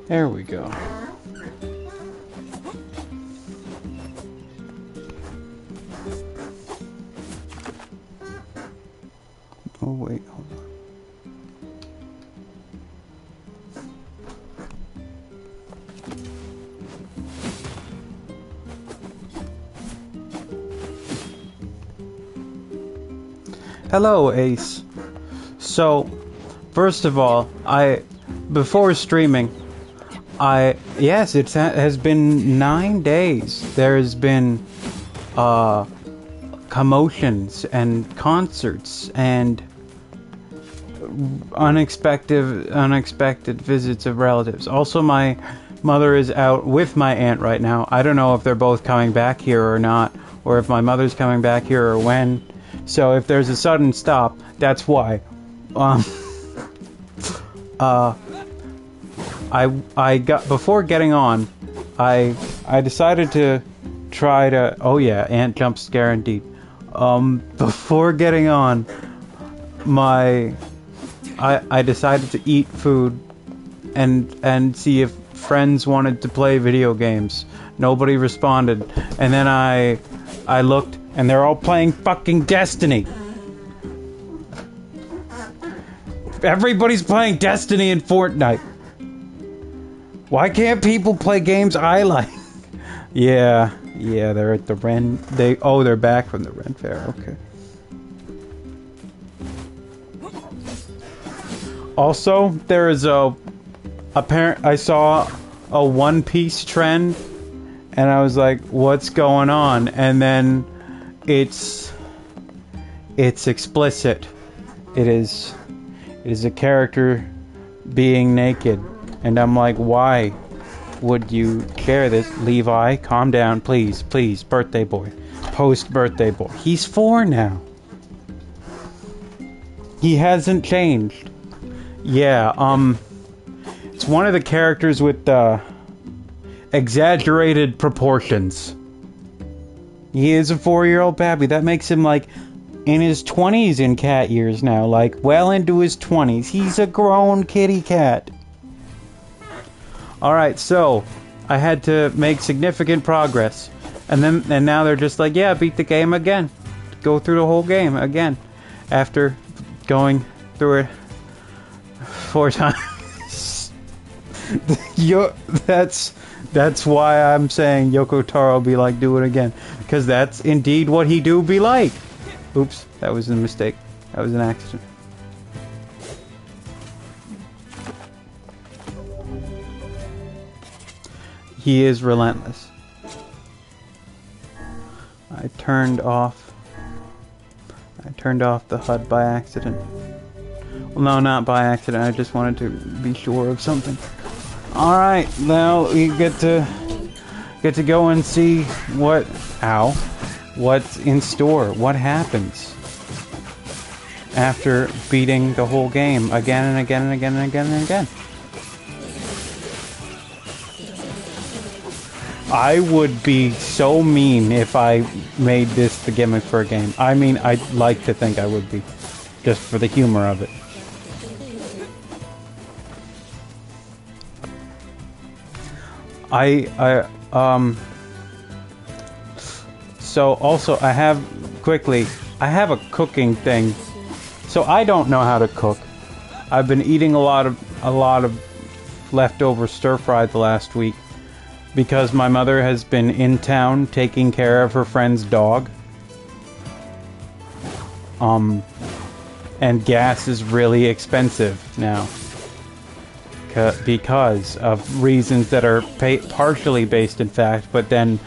There we go. Oh, wait, hold on. Hello, Ace. So, first of all, before streaming, yes, it has been 9 days. There has been, commotions and concerts and unexpected visits of relatives. Also, my mother is out with my aunt right now. I don't know if they're both coming back here or not, or if my mother's coming back here or when. So if there's a sudden stop, that's why. I got, before getting on, I decided to try to, oh yeah, ant jump scare indeed. Before getting on, I decided to eat food and see if friends wanted to play video games. Nobody responded. And then I looked, and they're all playing fucking Destiny. Everybody's playing Destiny and Fortnite. Why can't people play games I like? Yeah, they're at the Ren. They're back from the Ren Fair. Okay. Also, there is I saw a One Piece trend, and I was like, "What's going on?" And then it's explicit. It is a character being naked, and I'm like, why would you share this? Levi, calm down, please, birthday boy, post birthday boy. He's 4 now. He hasn't changed. Yeah, it's one of the characters with exaggerated proportions. He is a 4-year-old baby. That makes him like in his 20s in cat years now, like well into his 20s. He's a grown kitty cat. Alright, so I had to make significant progress. And now they're just like, yeah, beat the game again. Go through the whole game again. After going through it 4 times. That's why I'm saying Yoko Taro be like, do it again. Because that's indeed what he do be like. Oops, that was a mistake. That was an accident. He is relentless. I turned off the HUD by accident. Well, no, not by accident. I just wanted to be sure of something. All right, now we get to go and see what's in store. What happens after beating the whole game again and again and again and again and again. I would be so mean if I made this the gimmick for a game. I mean, I'd like to think I would be, just for the humor of it. So also I have a cooking thing. So I don't know how to cook. I've been eating a lot of leftover stir fry the last week because my mother has been in town taking care of her friend's dog. And gas is really expensive now. Because of reasons that are partially based in fact, but then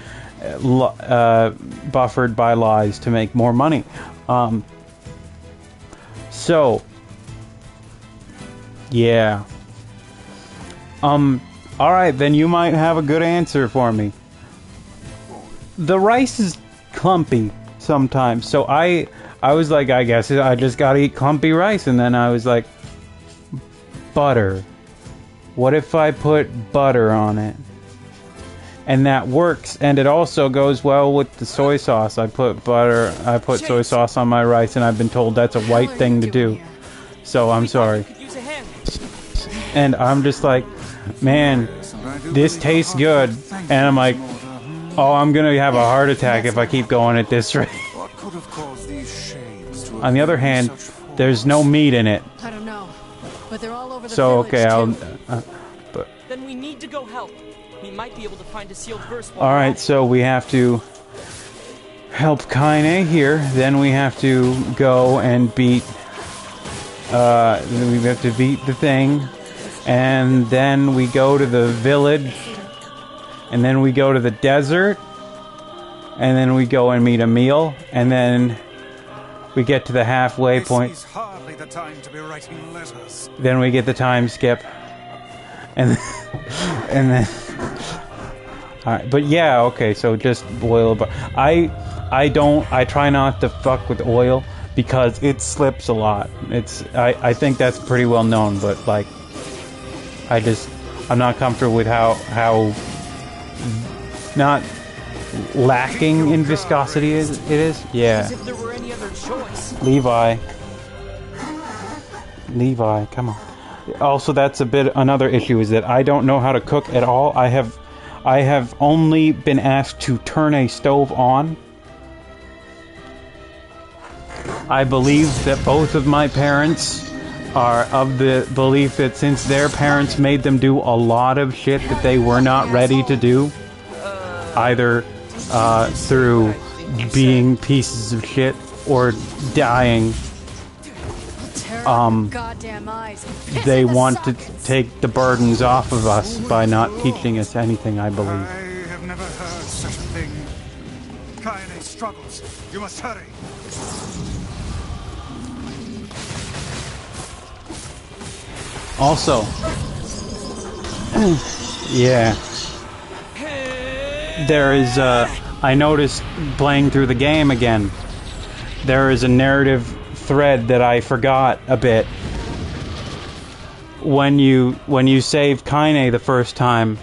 buffered by lies to make more money. So, yeah. Alright, then you might have a good answer for me. The rice is clumpy sometimes, so I was like, I guess I just gotta eat clumpy rice, and then I was like, butter. What if I put butter on it? And that works, and it also goes well with the soy sauce. I put soy sauce on my rice, and I've been told that's a white thing to do. So I'm sorry. And I'm just like, man, this tastes good. And I'm like, oh, I'm gonna have a heart attack if I keep going at this rate. On the other hand, there's no meat in it. I don't know, but they're all over the So village, okay, too. Then we need to go help. We might be able to find a sealed verse. all right, so we have to help Kaine here. Then we have to go and beat. We have to beat the thing, and then we go to the village, and then we go to the desert, and then we go and meet Emil, and then we get to the halfway point. This is hardly the time to be writing letters. Then we get the time skip, and then. All right, but yeah, okay. So just boil. But I try not to fuck with oil because it slips a lot. I think that's pretty well known, but like, I'm not comfortable with how not lacking in viscosity it is. Yeah. As if there were any other choice. Levi, come on. Also, that's another issue is that I don't know how to cook at all. I have only been asked to turn a stove on. I believe that both of my parents are of the belief that since their parents made them do a lot of shit that they were not ready to do, either through being pieces of shit or dying, Goddamn eyes. they want to take the burdens off of us by not teaching us anything, I believe. I have never heard such a thing. Kaine struggles. You must hurry. Also, yeah, there is, I noticed playing through the game again, there is a narrative thread that I forgot a bit. When you save Kaine the first time,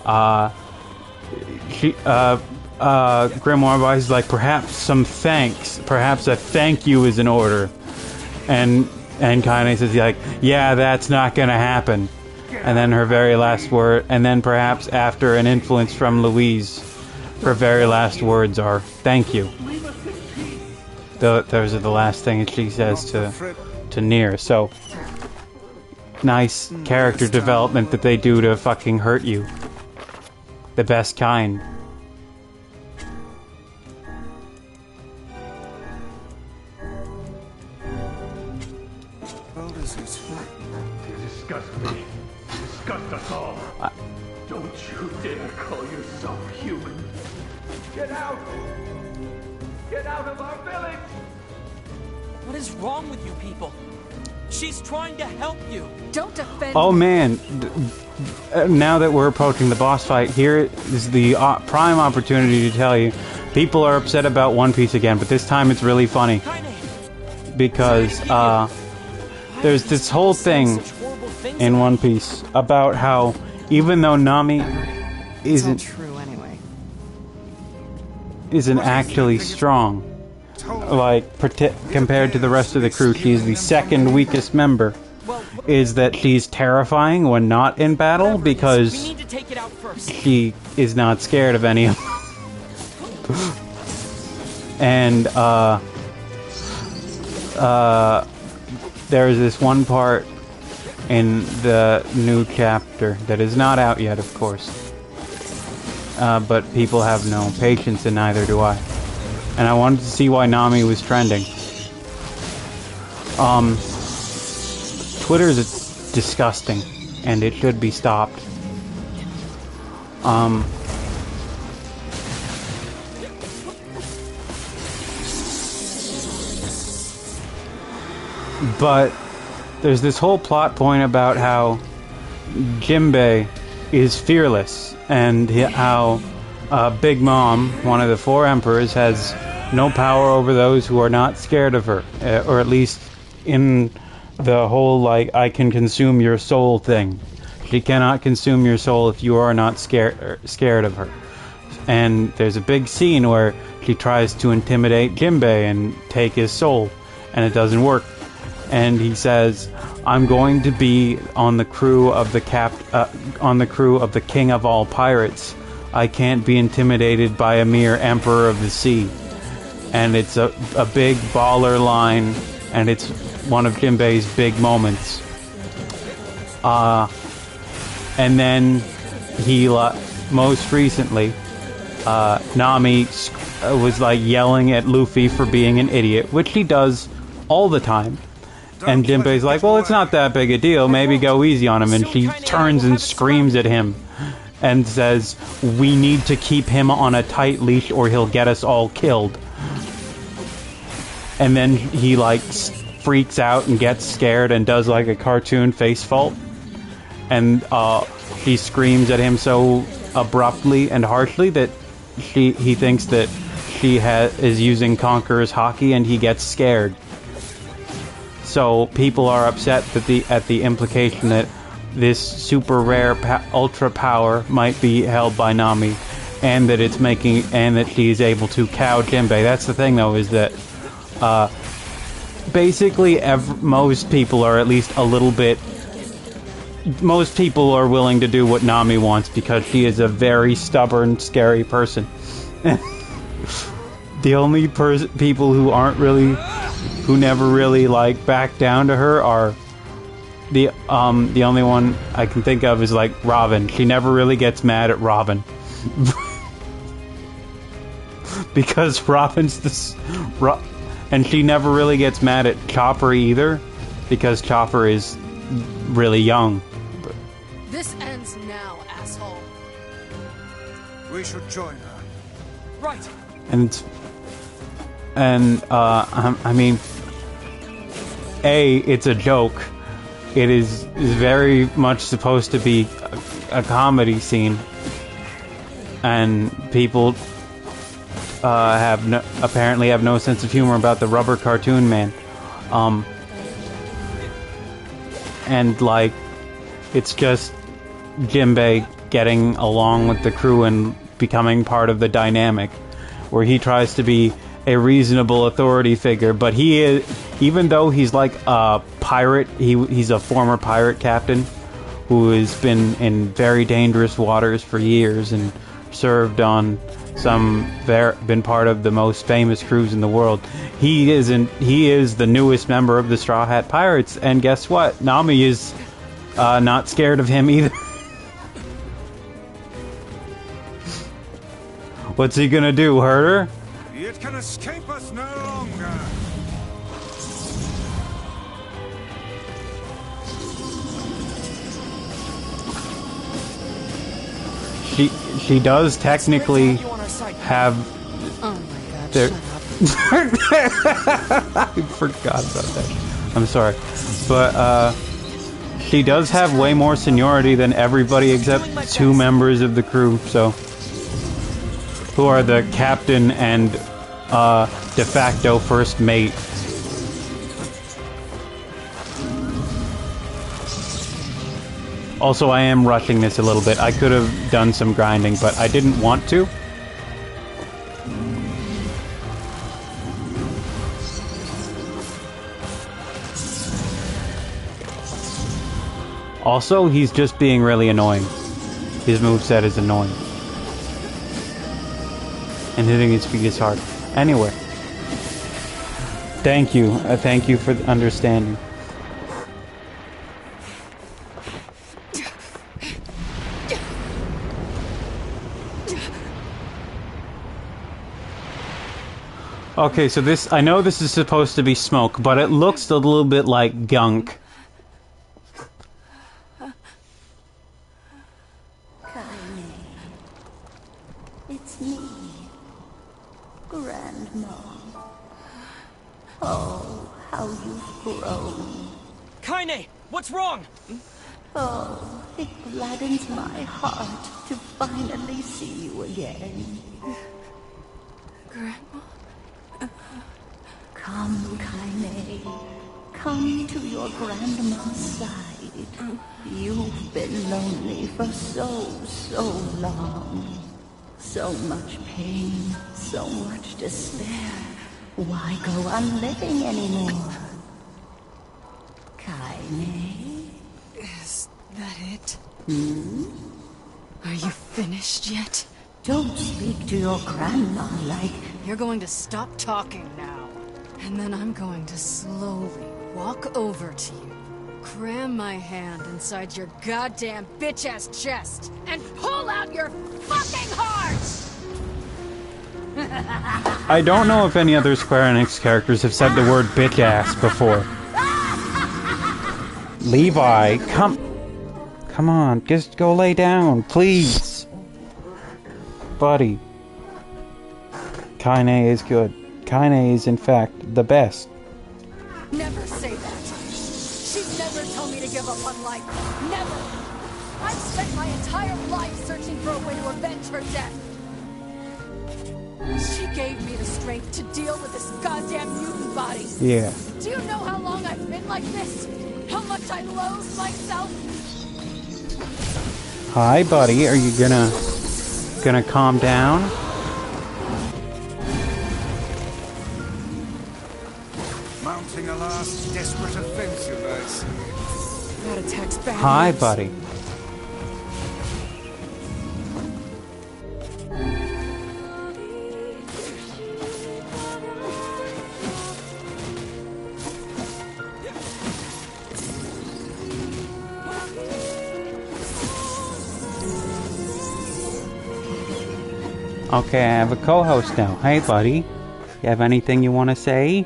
Grimoire Vice is like, perhaps some thanks, perhaps a thank you is in order, and Kaine says like, yeah, that's not gonna happen. And then her very last word, and then perhaps after an influence from Louise, her very last words are thank you. Those are the last things she says to NieR. So nice character development that they do to fucking hurt you. The best kind. What is it? You disgust me. You disgust us all. Don't you dare call yourself human. Get out! Get out of our village! What is wrong with you people? She's trying to help you. Don't defend Oh me. man, now that we're approaching the boss fight, here is the prime opportunity to tell you, people are upset about One Piece again, but this time it's really funny. Kaine, Because, there's this whole thing such horrible things in One Piece about how, even though Nami It's all isn't true anyway. actually strong, like compared to the rest of the crew, she's the second weakest member, is that she's terrifying when not in battle we because need to take it out first. she is not scared of any of them. And there's this one part in the new chapter that is not out yet, of course, but people have no patience, and neither do I. And I wanted to see why Nami was trending. Twitter is disgusting, and it should be stopped. But there's this whole plot point about how Jinbei is fearless, and how Big Mom, one of the four emperors, has no power over those who are not scared of her, or at least in the whole, like, I can consume your soul thing. She cannot consume your soul if you are not scared of her. And there's a big scene where she tries to intimidate Jinbei and take his soul, and it doesn't work. And he says, I'm going to be on the crew of the king of all pirates. I can't be intimidated by a mere emperor of the sea. And it's a big baller line, and it's one of Jinbei's big moments. And then he, most recently, Nami was like yelling at Luffy for being an idiot, which he does all the time. And Jinbei's like, well, it's not that big a deal, maybe go easy on him. And she turns and screams at him and says, we need to keep him on a tight leash or he'll get us all killed. And then he like freaks out and gets scared and does like a cartoon face fault. And he screams at him so abruptly and harshly that he thinks that she is using Conqueror's Haki, and he gets scared. So people are upset that at the implication that this super rare ultra power might be held by Nami, and that she's able to cow Jinbei. That's the thing, though, is that basically most people are at least a little bit. Most people are willing to do what Nami wants because she is a very stubborn, scary person. The only people who never really like back down to her are the only one I can think of is like Robin. She never really gets mad at Robin. Because Robin's and she never really gets mad at Chopper either, because Chopper is really young. This ends now, asshole. We should join her. Right. I mean, it's a joke. It is very much supposed to be a comedy scene, and people apparently have no sense of humor about the rubber cartoon man. And like, it's just Jinbei getting along with the crew and becoming part of the dynamic, where he tries to be a reasonable authority figure, but he is, even though he's like a pirate, he's a former pirate captain who has been in very dangerous waters for years and served on been part of the most famous crews in the world. He is the newest member of the Straw Hat Pirates, and guess what? Nami is not scared of him either. What's he gonna do, hurt her? It can escape us no longer. She does technically have. Oh my god, There- shut up. I forgot about that. I'm sorry, but she does have way more seniority than everybody except two members of the crew. So, who are the captain and de facto first mate. Also, I am rushing this a little bit. I could have done some grinding, but I didn't want to. Also, he's just being really annoying. His moveset is annoying. And hitting his feet is hard. Anyway. Thank you. Thank you for understanding. Okay, so this, I know this is supposed to be smoke, but it looks a little bit like gunk. It's me, Grandma. Oh, how you've grown. Kaine, what's wrong? Oh, it gladdens my heart to finally see you again. Grandma? Come, Kaine. Come to your grandma's side. You've been lonely for so long. So much pain, so much despair. Why go on living anymore? Kaine. Kaine? Is that it? Are you finished yet? Don't speak to your grandma like... You're going to stop talking now. And then I'm going to slowly walk over to you, cram my hand inside your goddamn bitch-ass chest, and pull out your fucking heart! I don't know if any other Square Enix characters have said the word bitch ass before. Levi, come on, just go lay down, please. Buddy. Kaine is good. Kaine is, in fact, the best. Never say that. She'd never tell me to give up on life. Never. I've spent my entire life searching for a way to avenge her death. She gave me the strength to deal with this goddamn mutant body. Yeah. Do you know how long I've been like this? How much I loathe myself? Hi, buddy. Are you gonna calm down? Mounting a last desperate offensive, I see. That attack's bad. Hi, news. buddy. Okay, I have a co-host now. Hey, buddy. You have anything you want to say?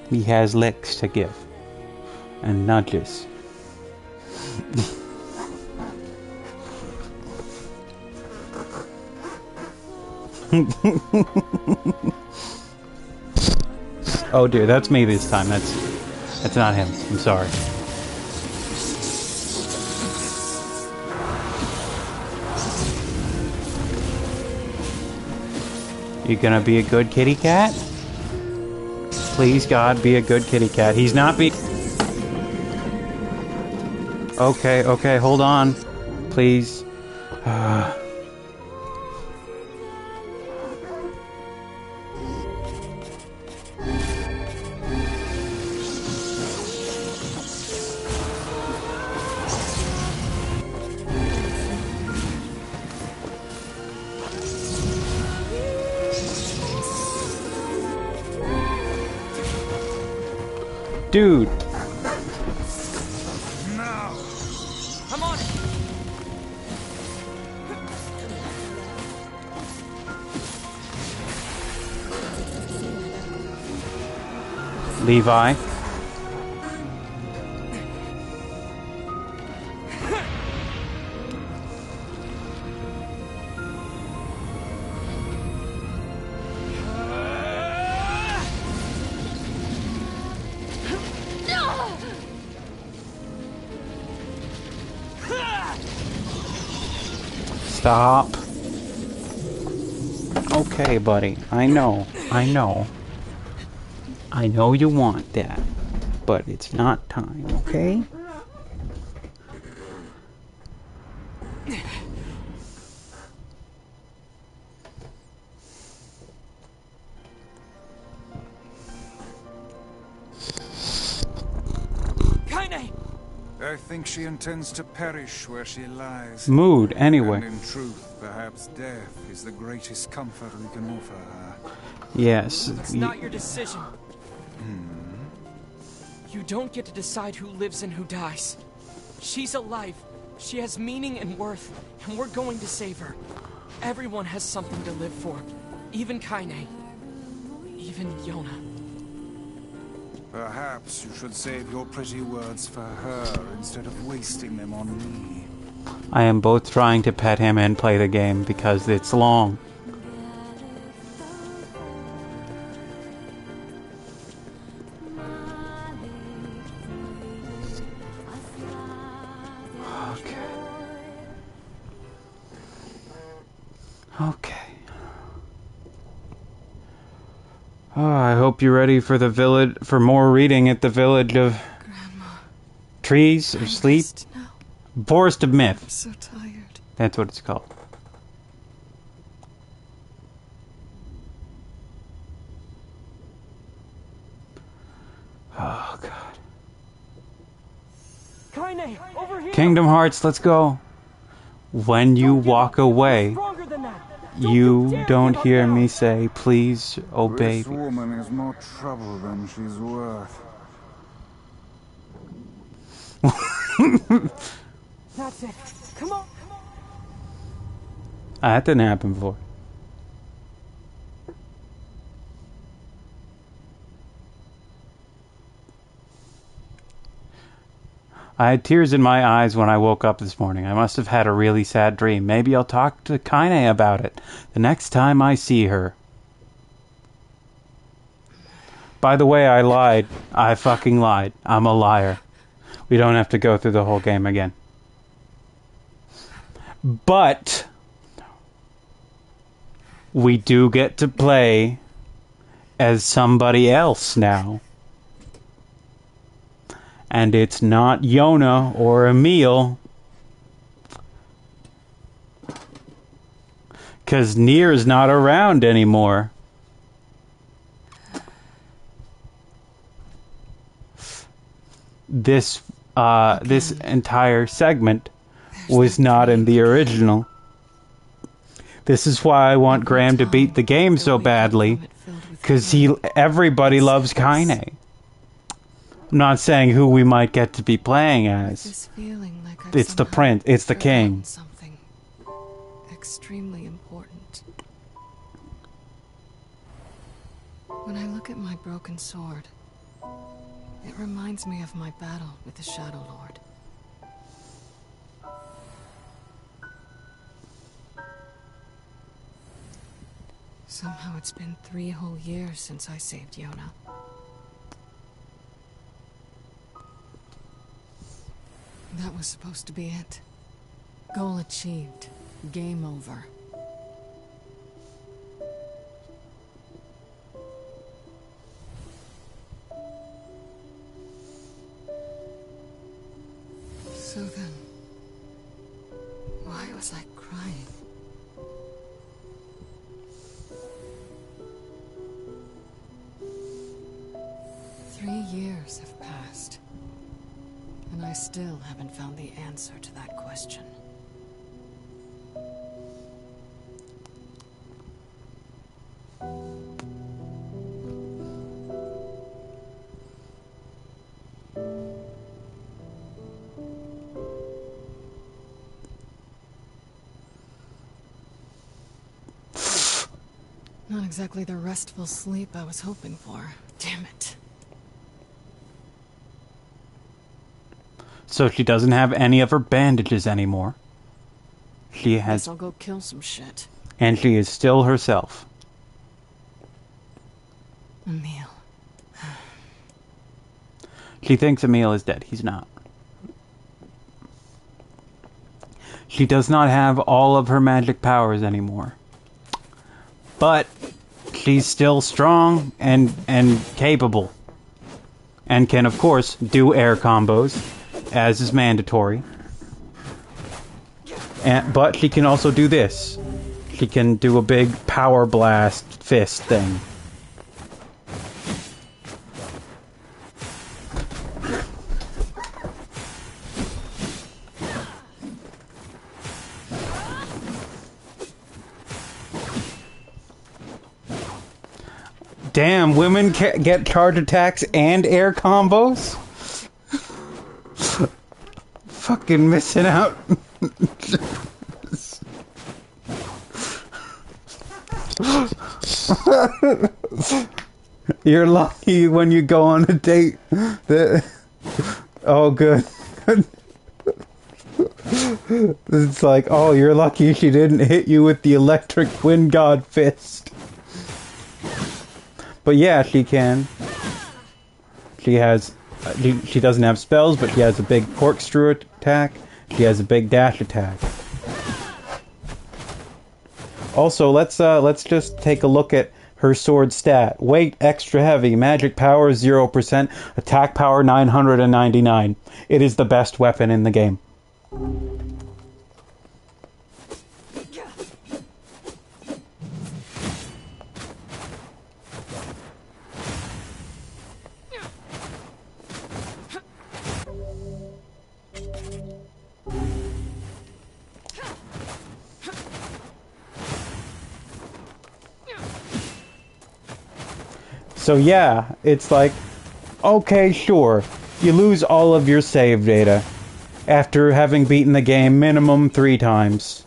He has licks to give. And nudges. Oh, dude, that's me this time. That's not him. I'm sorry. You gonna be a good kitty cat? Please, God, be a good kitty cat. He's not be- Okay, hold on. Please. Dude. Now! I'm on it. Levi. Stop. Okay, buddy. I know. I know you want that. But it's not time, okay? Kaine! I think she intends to perish where she lies. Mood, anyway. And in truth, perhaps death is the greatest comfort we can offer her. Yes. It's not your decision. You don't get to decide who lives and who dies. She's alive. She has meaning and worth, and we're going to save her. Everyone has something to live for. Even Kaine. Even Yona. Perhaps you should save your pretty words for her instead of wasting them on me. I am both trying to pet him and play the game because it's long. Okay. Oh, I hope you're ready for the village, for more reading at the village of Grandma, trees of sleep. rest now. Forest of I'm Myth. so tired. That's what it's called. Kaine, over here. Kingdom Hearts, let's go. When you walk away, Stronger than that. you don't hear me say, please, oh This baby. woman is more trouble than she's worth. That's it. Come on. That didn't happen before. I had tears in my eyes when I woke up this morning. I must have had a really sad dream. Maybe I'll talk to Kaine about it the next time I see her. By the way, I lied. I fucking lied. I'm a liar. We don't have to go through the whole game again. But we do get to play as somebody else now. And it's not Yona or Emil. Because NieR's not around anymore. This entire segment was not in the original. This is why I want Graham to beat the game so badly. Because everybody loves Kaine. I'm not saying who we might get to be playing as. It's the prince. It's the king. Something extremely important. When I look at my broken sword, it reminds me of my battle with the Shadow Lord. Somehow it's been 3 whole years since I saved Yona. That was supposed to be it. Goal achieved. Game over. So then, why was I crying? Years have passed, and I still haven't found the answer to that question. Not exactly the restful sleep I was hoping for. Damn it. So she doesn't have any of her bandages anymore. She has... Guess I'll go kill some shit. And she is still herself. Emil. She thinks Emil is dead. He's not. She does not have all of her magic powers anymore. But she's still strong and capable. And can, of course, do air combos, as is mandatory. But she can also do this. She can do a big power blast fist thing. Damn, women get charge attacks and air combos? Fucking missing out. You're lucky when you go on a date. Oh, good. It's like, oh, you're lucky she didn't hit you with the electric wind god fist. But yeah, she can. She has... She doesn't have spells, but she has a big corkscrew attack. She has a big dash attack. Also, let's just take a look at her sword stat. Weight extra heavy, magic power 0%, attack power 999. It is the best weapon in the game. So yeah, it's like, okay, sure, you lose all of your save data after having beaten the game minimum 3 times.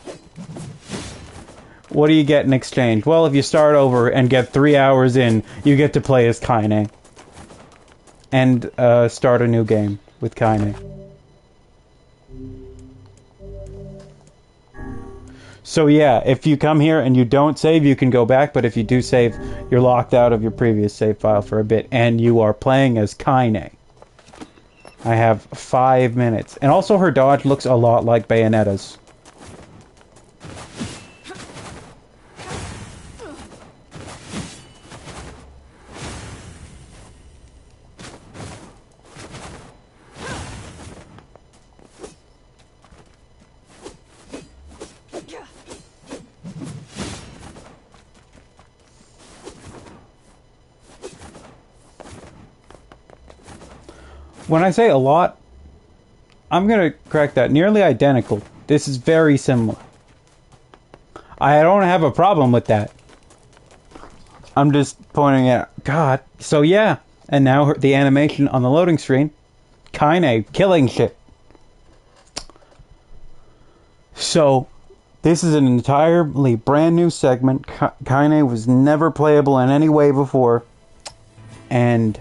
What do you get in exchange? Well, if you start over and get 3 hours in, you get to play as Kaine. And start a new game with Kaine. So yeah, if you come here and you don't save, you can go back, but if you do save, you're locked out of your previous save file for a bit, and you are playing as Kaine. I have 5 minutes. And also her dodge looks a lot like Bayonetta's. When I say a lot, I'm going to correct that. Nearly identical. This is very similar. I don't have a problem with that. I'm just pointing out, God. So yeah, and now the animation on the loading screen. Kaine killing shit. So, this is an entirely brand new segment. Kaine was never playable in any way before. And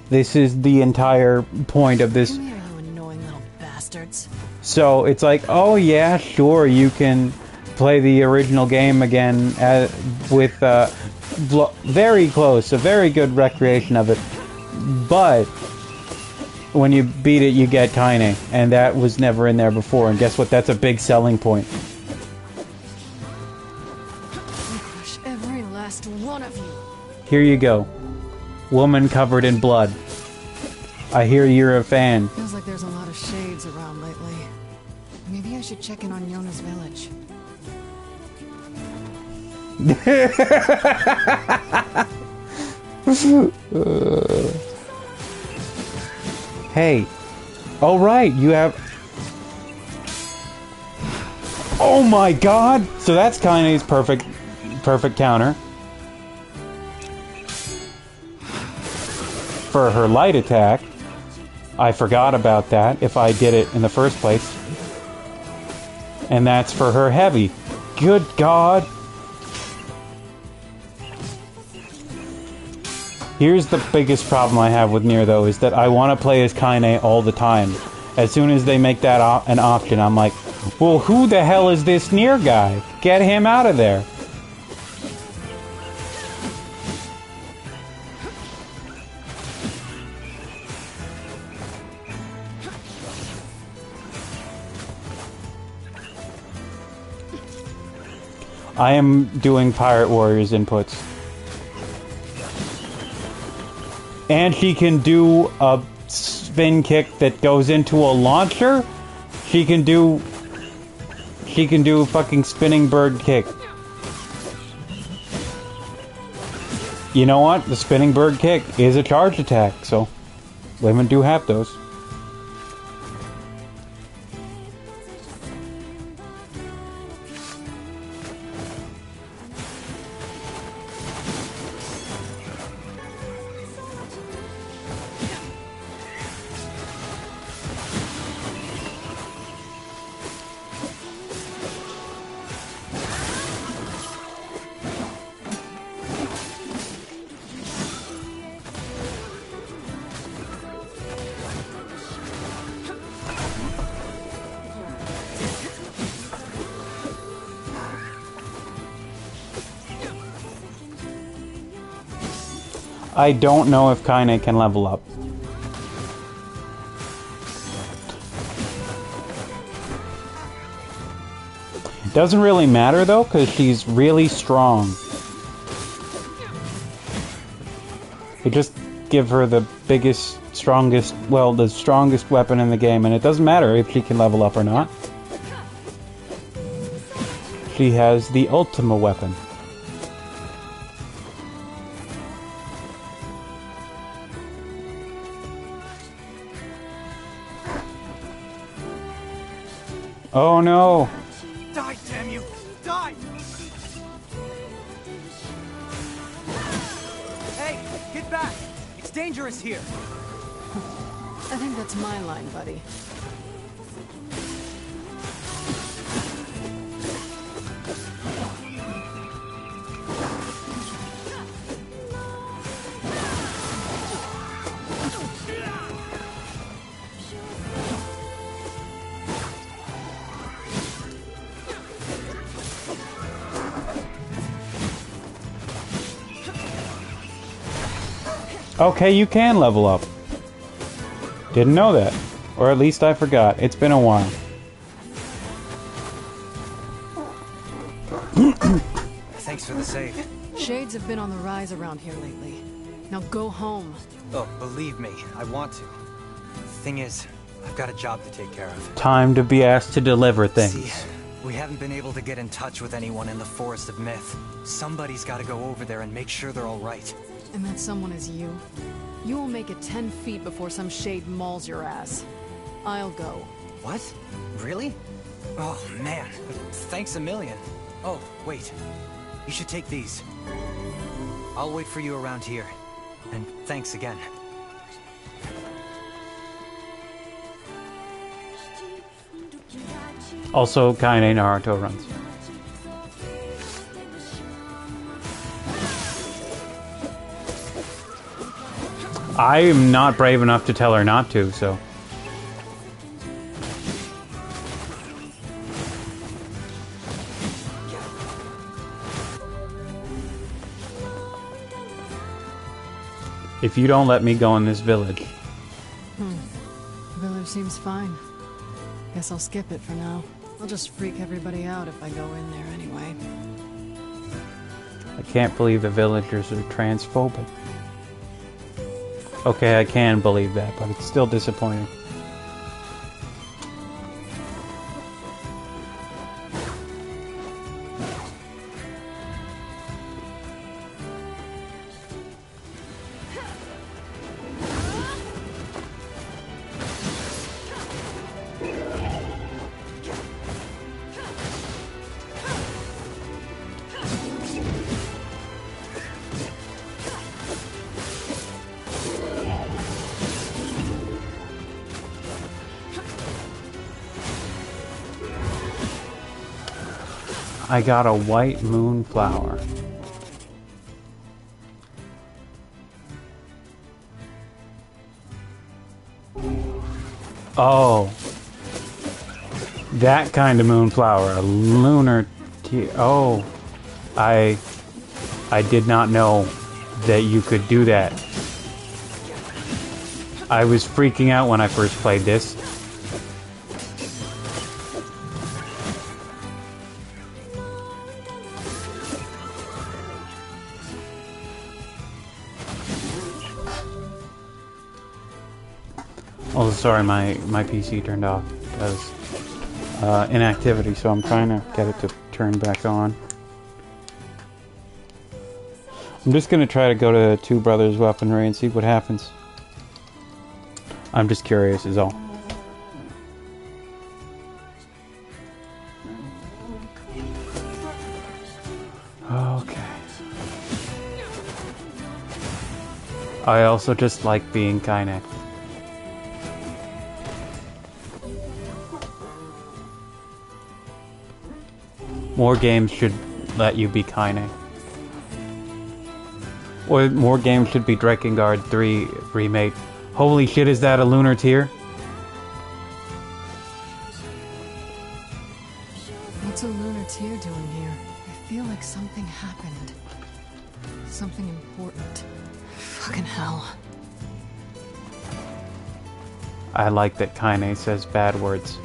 this is the entire point of this. Come here, you annoying little bastards. So it's like, oh yeah, sure, you can play the original game again with very close, a very good recreation of it. But when you beat it, you get Kaine, and that was never in there before. And guess what? That's a big selling point. I'll crush every last one of you. Here you go. Woman covered in blood. I hear you're a fan. Feels like there's a lot of shades around lately. Maybe I should check in on Yona's village. Hey. Oh right, you have... Oh my god! So that's Kaine's perfect counter. For her light attack. I forgot about that if I did it in the first place. And that's for her heavy. Good God. Here's the biggest problem I have with NieR though, is that I want to play as Kaine all the time. As soon as they make that an option, I'm like, well, who the hell is this NieR guy? Get him out of there. I am doing Pirate Warriors inputs. And she can do a spin kick that goes into a launcher. She can do a fucking spinning bird kick. You know what? The spinning bird kick is a charge attack, so women do have those. I don't know if Kaine can level up. Doesn't really matter though, because she's really strong. You just give her the biggest, strongest, well, the strongest weapon in the game, and it doesn't matter if she can level up or not. She has the Ultima weapon. Oh no! Die, damn you! Die! Hey, get back! It's dangerous here! I think that's my line, buddy. Okay, you can level up. Didn't know that. Or at least I forgot. It's been a while. Thanks for the save. Shades have been on the rise around here lately. Now go home. Oh, believe me, I want to. Thing is, I've got a job to take care of. Time to be asked to deliver things. See, we haven't been able to get in touch with anyone in the Forest of Myth. Somebody's got to go over there and make sure they're all right. And that someone is you. You will make it 10 feet before some shade mauls your ass. I'll go. What? Really? Oh, man. Thanks a million. Oh, wait. You should take these. I'll wait for you around here. And thanks again. Also, Kaine Naruto runs. I am not brave enough to tell her not to, so... If you don't let me go in this village... Village seems fine. Guess I'll skip it for now. I'll just freak everybody out if I go in there anyway. I can't believe the villagers are transphobic. Okay, I can believe that, but it's still disappointing. I got a white moonflower. Oh. That kind of moonflower. A lunar oh. I did not know that you could do that. I was freaking out when I first played this. Oh, sorry, my PC turned off because inactivity, so I'm trying to get it to turn back on. I'm just gonna try to go to Two Brothers Weaponry and see what happens. I'm just curious, is all. Okay. I also just like being Kaine. More games should let you be Kaine. Or more games should be Drakengard 3 remade. Holy shit, is that a lunar tear? What's a lunar tear doing here? I feel like something happened. Something important. Fucking hell. I like that Kaine says bad words.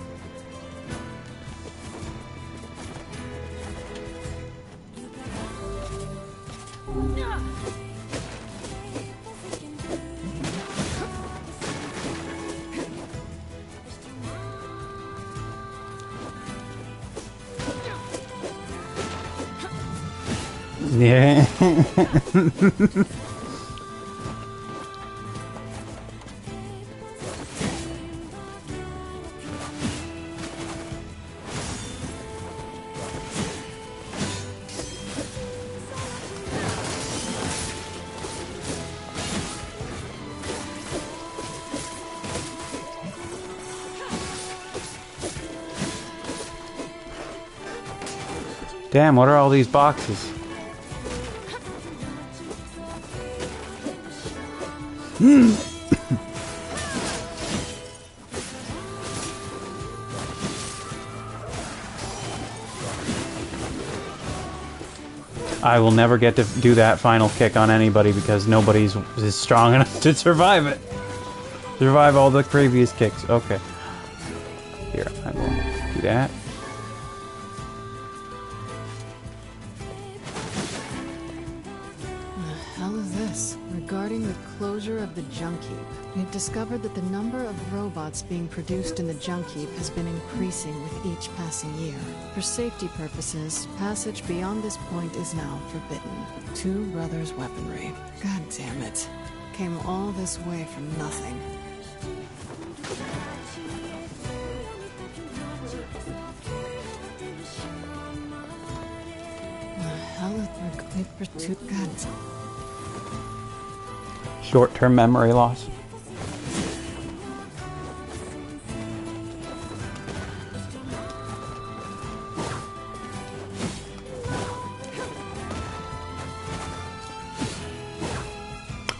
Yeah. Damn, what are all these boxes? I will never get to do that final kick on anybody because nobody's is strong enough to survive it. Survive all the previous kicks. Okay. Here, I will do that. The hell is this? Regarding the closure of the junk heap, we've discovered that the number of robots being produced in the junk heap has been increasing with each passing year. For safety purposes, passage beyond this point is now forbidden. Two brothers' weaponry. God damn it. Came all this way from nothing. The hell is God. Short-term memory loss.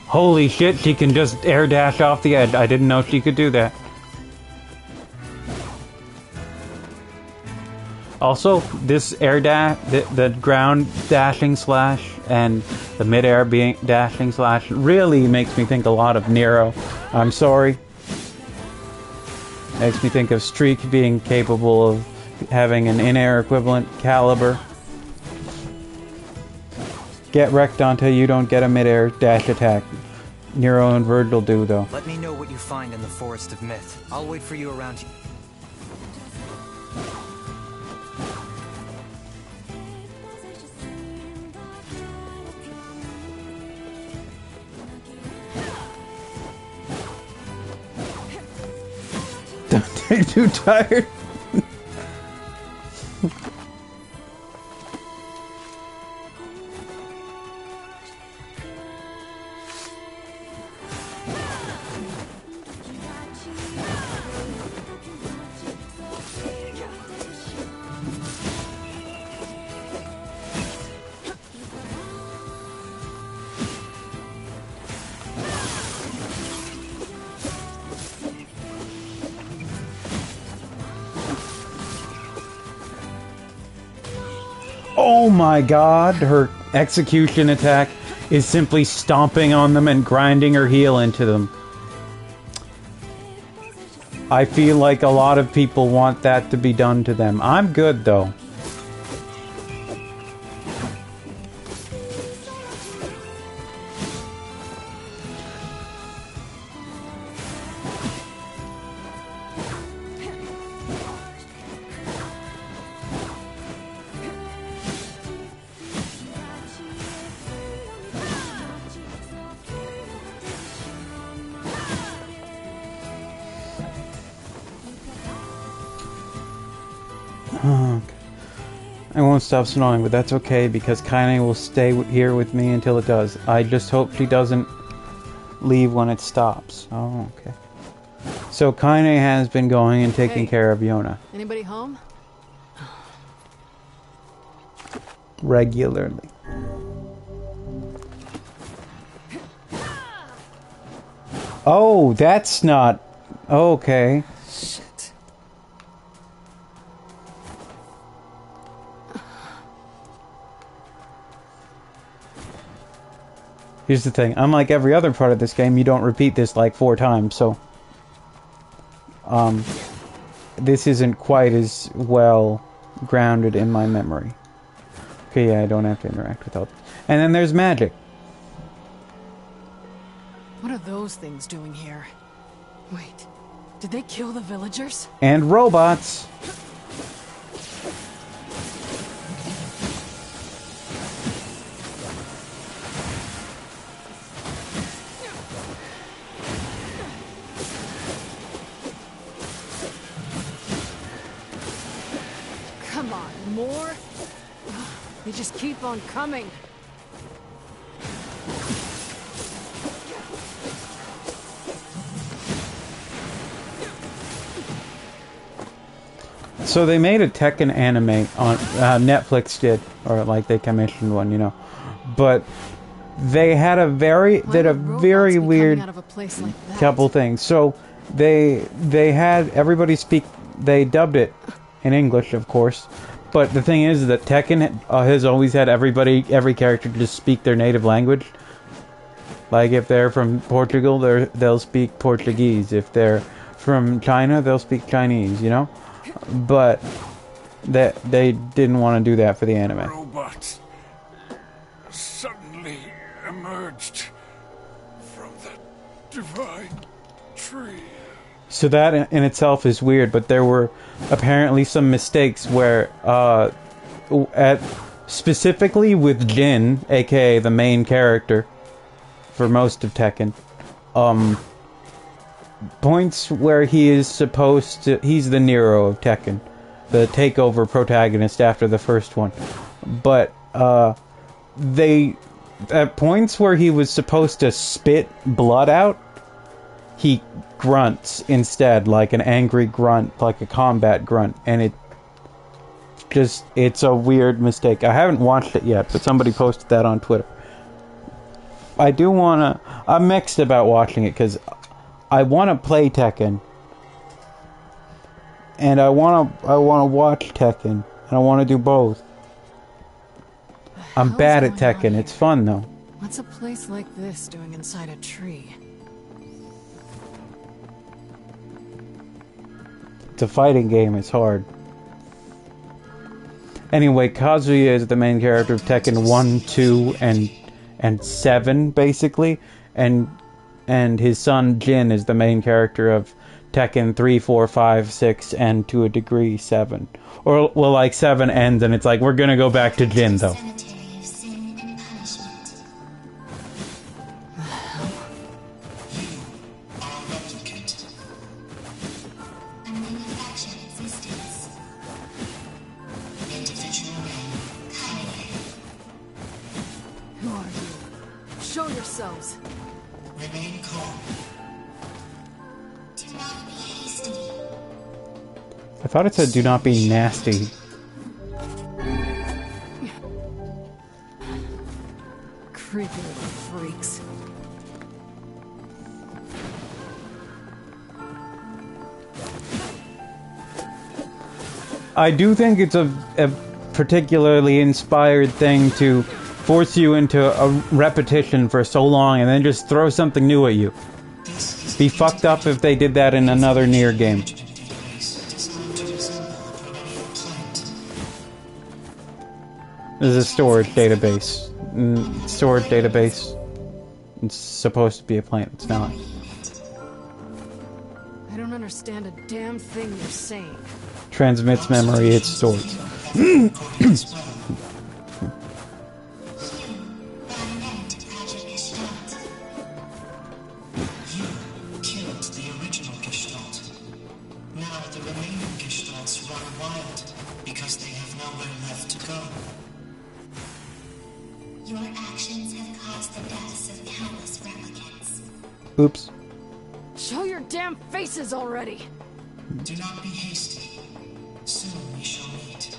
Holy shit, she can just air dash off the edge. I didn't know she could do that. Also, this air dash, the ground dashing slash and the mid-air being dashing slash really makes me think a lot of Nero. I'm sorry. Makes me think of Streak being capable of having an in-air equivalent caliber. Get wrecked until you don't get a mid-air dash attack. Nero and Virgil do, though. Let me know what you find in the Forest of Myth. I'll wait for you around here. You're too tired. Oh my god, her execution attack is simply stomping on them and grinding her heel into them. I feel like a lot of people want that to be done to them. I'm good though. I won't stop snowing, but that's okay because Kaine will stay here with me until it does. I just hope she doesn't leave when it stops. Oh, okay. So Kaine has been going and taking care of Yona. Anybody home? Regularly. Oh, that's not... Okay. Shit. Here's the thing. Unlike every other part of this game, you don't repeat this like 4 times, so... this isn't quite as well grounded in my memory. Okay, yeah, I don't have to interact with all... And then there's magic. What are those things doing here? Wait, did they kill the villagers? And robots. Come on, more? They just keep on coming. So they made a Tekken anime on Netflix did, or like they commissioned one, you know. But they had a very weird out of a place like that? couple things. So they had everybody speak. They dubbed it in English, of course. But the thing is that Tekken has always had every character just speak their native language. Like if they're from Portugal, they'll speak Portuguese. If they're from China, they'll speak Chinese. You know, but they didn't want to do that for the anime. Robot suddenly emerged from that divine tree. So that in itself is weird, but there were apparently some mistakes where, specifically with Jin, aka the main character for most of Tekken, points where he is supposed to, he's the Nero of Tekken, the takeover protagonist after the first one, but at points where he was supposed to spit blood out, he grunts instead, like an angry grunt, like a combat grunt, and it's a weird mistake. I haven't watched it yet, but somebody posted that on Twitter. I'm mixed about watching it, because I want to play Tekken, and I want to watch Tekken, and I want to do both. I'm bad at Tekken. It's fun, though. What's a place like this doing inside a tree? It's a fighting game. It's hard. Anyway, Kazuya is the main character of Tekken 1, 2, and 7, basically. And his son, Jin, is the main character of Tekken 3, 4, 5, 6, and to a degree 7. Or, well, like 7 ends, and it's like, we're gonna go back to Jin, though. Who are you? Show yourselves. Remain calm. Do not be hasty. I thought it said, do not be nasty. Creepy little freaks. I do think it's a particularly inspired thing to force you into a repetition for so long and then just throw something new at you. Be fucked up if they did that in another NieR game. This is a storage database. Storage database. It's supposed to be a plant. It's not. I don't understand a damn thing you're saying. Transmits memory. It stores. Your actions have caused the deaths of countless replicants. Oops. Show your damn faces already! Do not be hasty. Soon we shall meet.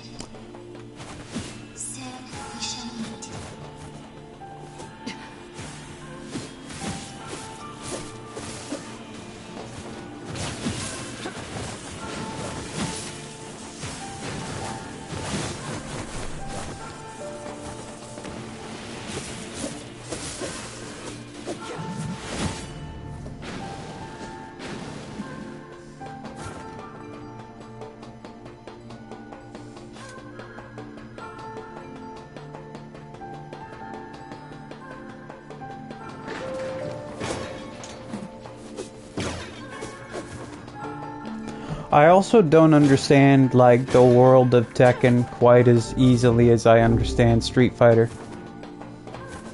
Soon we shall meet. I also don't understand, like, the world of Tekken quite as easily as I understand Street Fighter.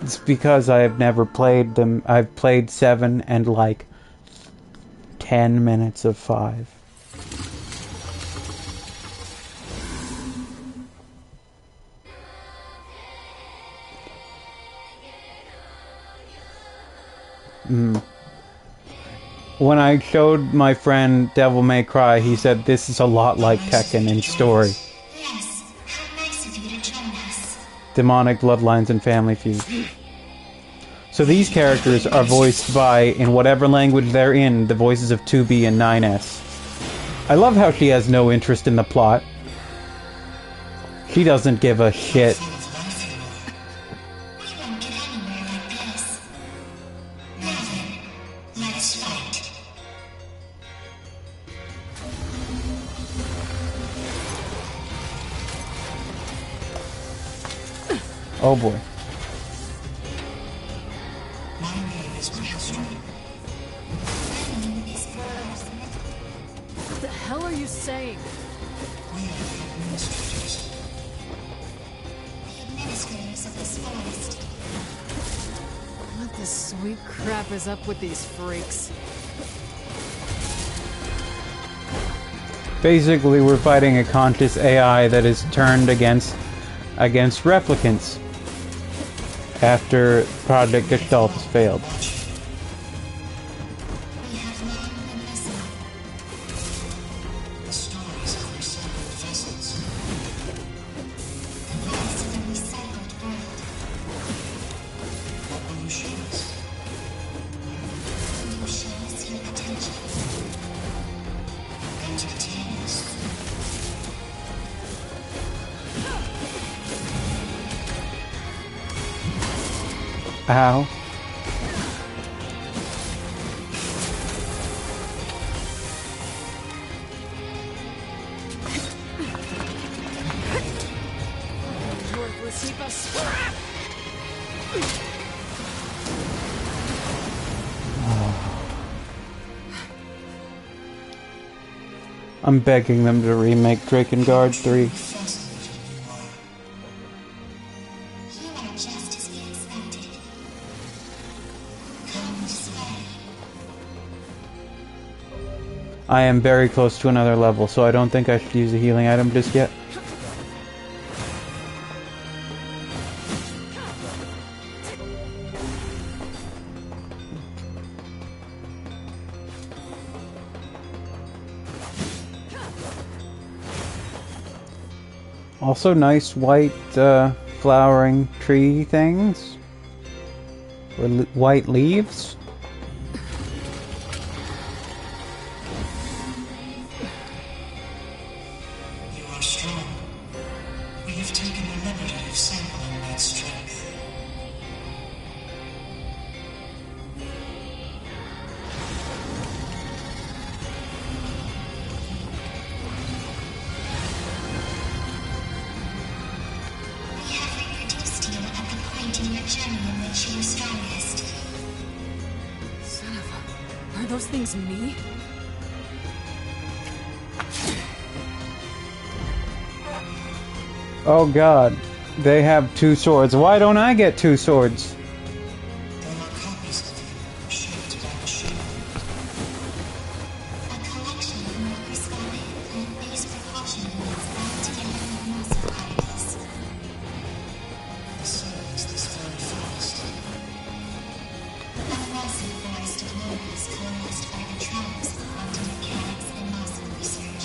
It's because I have never played them. I've played 7 and, like, 10 minutes of 5. when I showed my friend Devil May Cry, he said this is a lot like Tekken in story. Yes, how nice of you to join us. Demonic bloodlines and family feud. So these characters are voiced by, in whatever language they're in, the voices of 2B and 9S. I love how she has no interest in the plot. She doesn't give a shit. We won't get anywhere like this. Now then, let's fight. Oh boy. My name is Maestro. My name is Rose. What the hell are you saying? We are the administrators. The administrators of this forest. What the sweet crap is up with these freaks? Basically, we're fighting a conscious AI that is turned against replicants after Project Gestalt has failed. We have long been listening. The stories of recycled vessels. The voice of a recycled world. What will you show us? Will you show us your potential? Entertain us. Ow. Worthless heap of scrap! I'm begging them to remake Drakengard 3. You are just as we expected. Come this way. I am very close to another level, so I don't think I should use a healing item just yet. Also nice white flowering tree things. Or white leaves. You are strong. We have taken the liberty of sampling that strength. We have reproduced you at the point in your journey in which you were strongest. Son of a... Are those things me? Oh god. They have 2 swords. Why don't I get 2 swords? They are copies of you, shaped by the shape. A collection of microscopic and base precaution units bound together with muscle particles. So is this very forest. A massive forest of locals coalesced by the tribes of quantum mechanics and muscle research.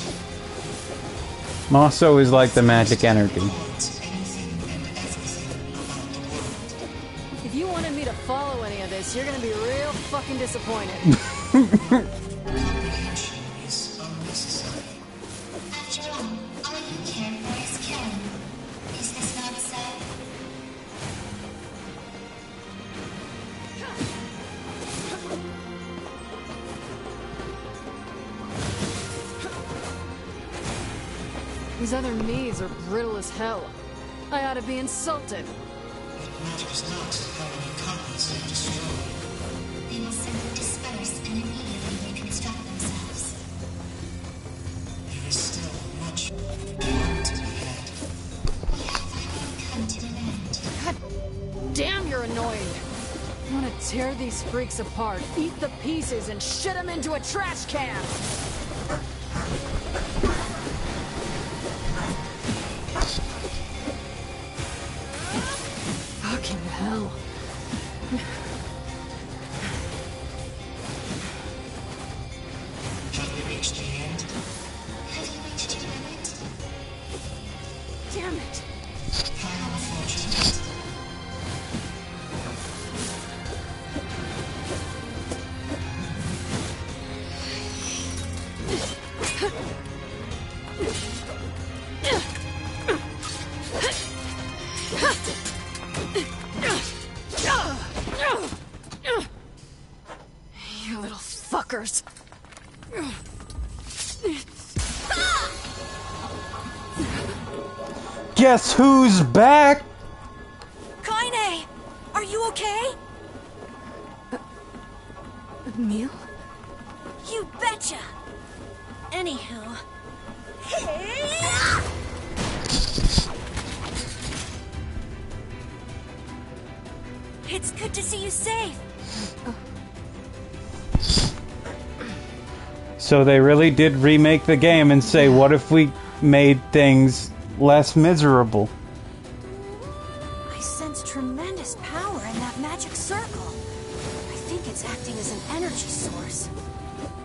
Mosso is like the magic energy. Holds anything and everything about the world. If you wanted me to follow any of this, you're gonna be real fucking disappointed. Comprehension is unnecessary. After all you care for is killing. Is this not so? These other me's are brittle as hell. I ought to be insulted. It matters not how many copies you destroy. They will simply disperse and immediately reconstruct themselves. There is still much more to be had. We have finally come to an end. God damn, you're annoying. I want to tear these freaks apart, eat the pieces, and shit them into a trash can. Fucking hell. fuckers. Guess who's back? Kaine! Are you okay? Emil? You betcha! Anywho... It's good to see you safe. So they really did remake the game and say, what if we made things less miserable? I sense tremendous power in that magic circle. I think it's acting as an energy source.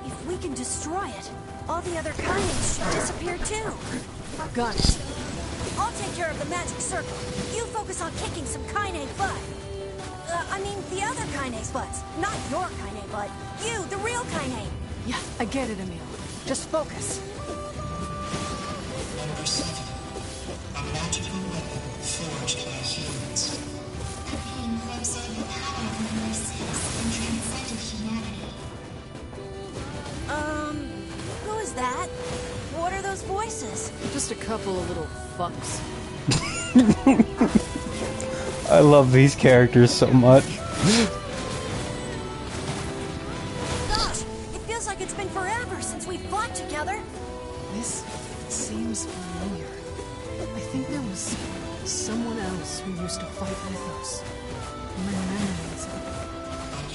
If we can destroy it, all the other Kaines should disappear too. Got it. I'll take care of the magic circle. You focus on kicking some Kaine butt. I mean, the other Kaine's butts. Not your Kaine butt. You, the real Kaine. Yeah, I get it, Emil. Just focus. Number 7. A magical weapon forged by humans. A being who absorbed the power of number 6 and transcended humanity. Who is that? What are those voices? Just a couple of little fucks. I love these characters so much. Gosh, it feels like it's been forever since we fought together. This seems familiar. I think there was someone else who used to fight with us. My memories.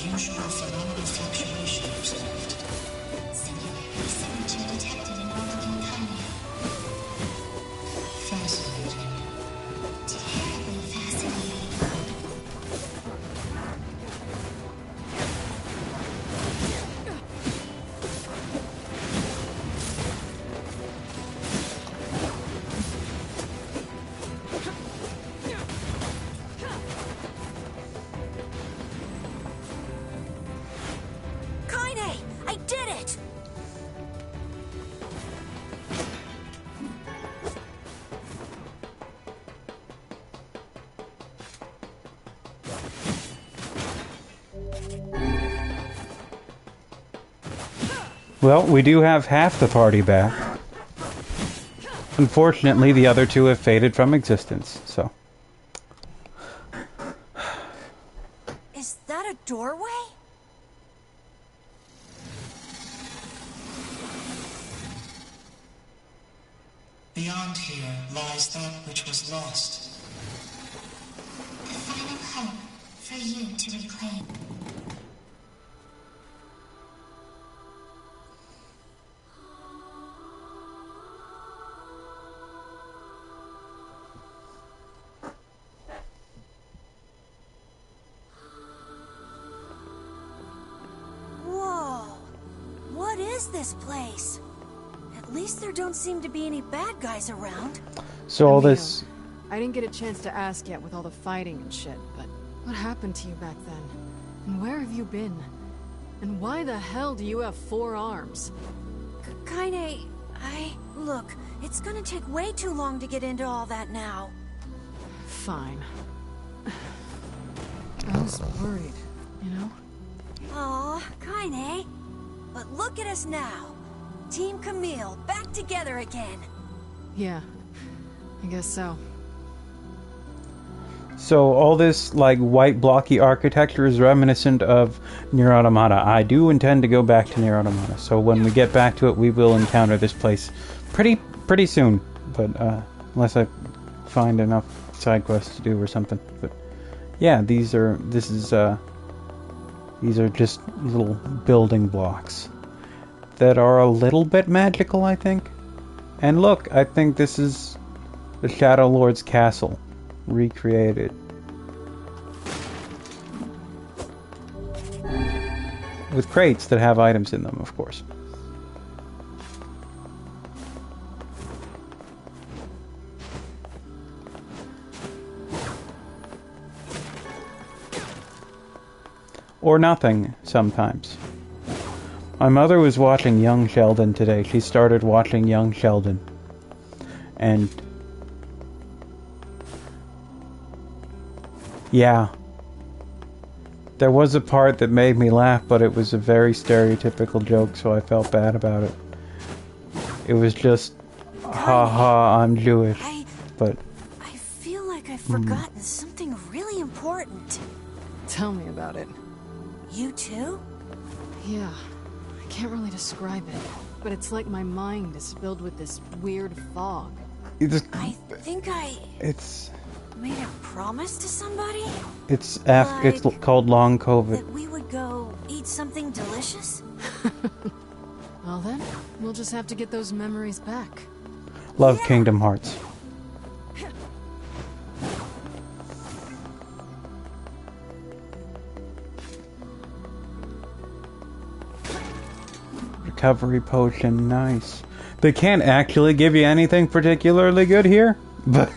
Unusual phenomenal fluctuation observed. Singularity signature detected in Replicant Kaine. Fascinating. Terribly fascinating. Kaine! I did it! Well, we do have half the party back. Unfortunately, the other two have faded from existence, so... Is that a doorway? Beyond here lies that which was lost. The final hope for you to reclaim. Whoa! What is this place? At least there don't seem to be any bad guys around. So all this... I didn't get a chance to ask yet with all the fighting and shit, but what happened to you back then? And where have you been? And why the hell do you have 4 arms? Kaine, Look, it's gonna take way too long to get into all that now. Fine. I was worried, you know? Aw, Kaine. But look at us now. Team Camille, back together again. Yeah, I guess so. So all this like white blocky architecture is reminiscent of NieR Automata. I do intend to go back to NieR Automata. So when we get back to it, we will encounter this place pretty soon. But unless I find enough side quests to do or something. But yeah, these are just little building blocks that are a little bit magical, I think. And look, I think this is the Shadow Lord's castle recreated. With crates that have items in them, of course. Or nothing, sometimes. My mother was watching Young Sheldon today. She started watching Young Sheldon. And... yeah. There was a part that made me laugh, but it was a very stereotypical joke, so I felt bad about it. It was just, haha, I'm Jewish. But I feel like I've forgotten something really important. Tell me about it. You too? Yeah, I can't really describe it, but it's like my mind is filled with this weird fog. I think it's made a promise to somebody? it's called long COVID. That we would go eat something delicious? Well then, we'll just have to get those memories back. Love Kingdom Hearts. Recovery potion, nice. They can't actually give you anything particularly good here, but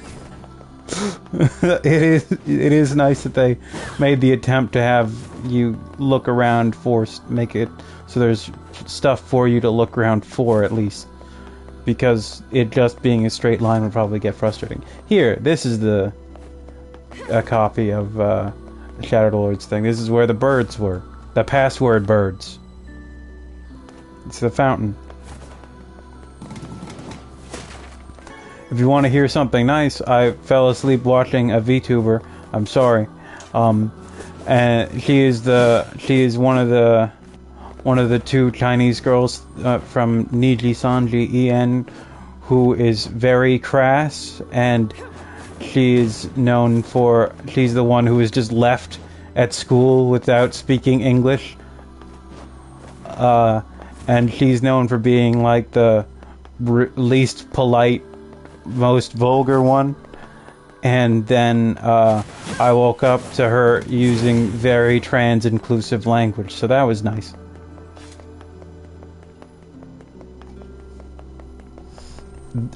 it is nice that they made the attempt to have you look around make it so there's stuff for you to look around for at least, because it just being a straight line would probably get frustrating. Here, this is a copy of the Shadow Lord's thing. This is where the birds were, the password birds. It's the fountain. If you want to hear something nice, I fell asleep watching a VTuber. I'm sorry, and she is one of the two Chinese girls from Niji Sanji En, who is very crass, and she's the one who is just left at school without speaking English. And she's known for being like the least polite, most vulgar one. And then I woke up to her using very trans-inclusive language, so that was nice.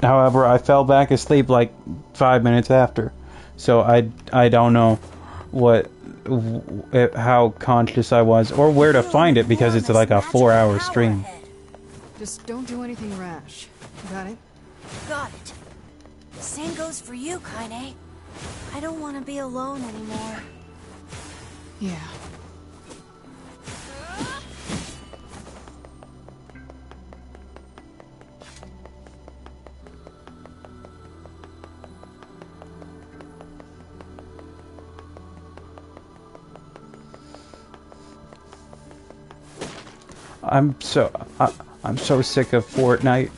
However, I fell back asleep like 5 minutes after, so I don't know how conscious I was or where to find it, because it's like a 4-hour stream. Just don't do anything rash. Got it? Got it. Same goes for you, Kaine. I don't want to be alone anymore. Yeah. I'm so sick of Fortnite.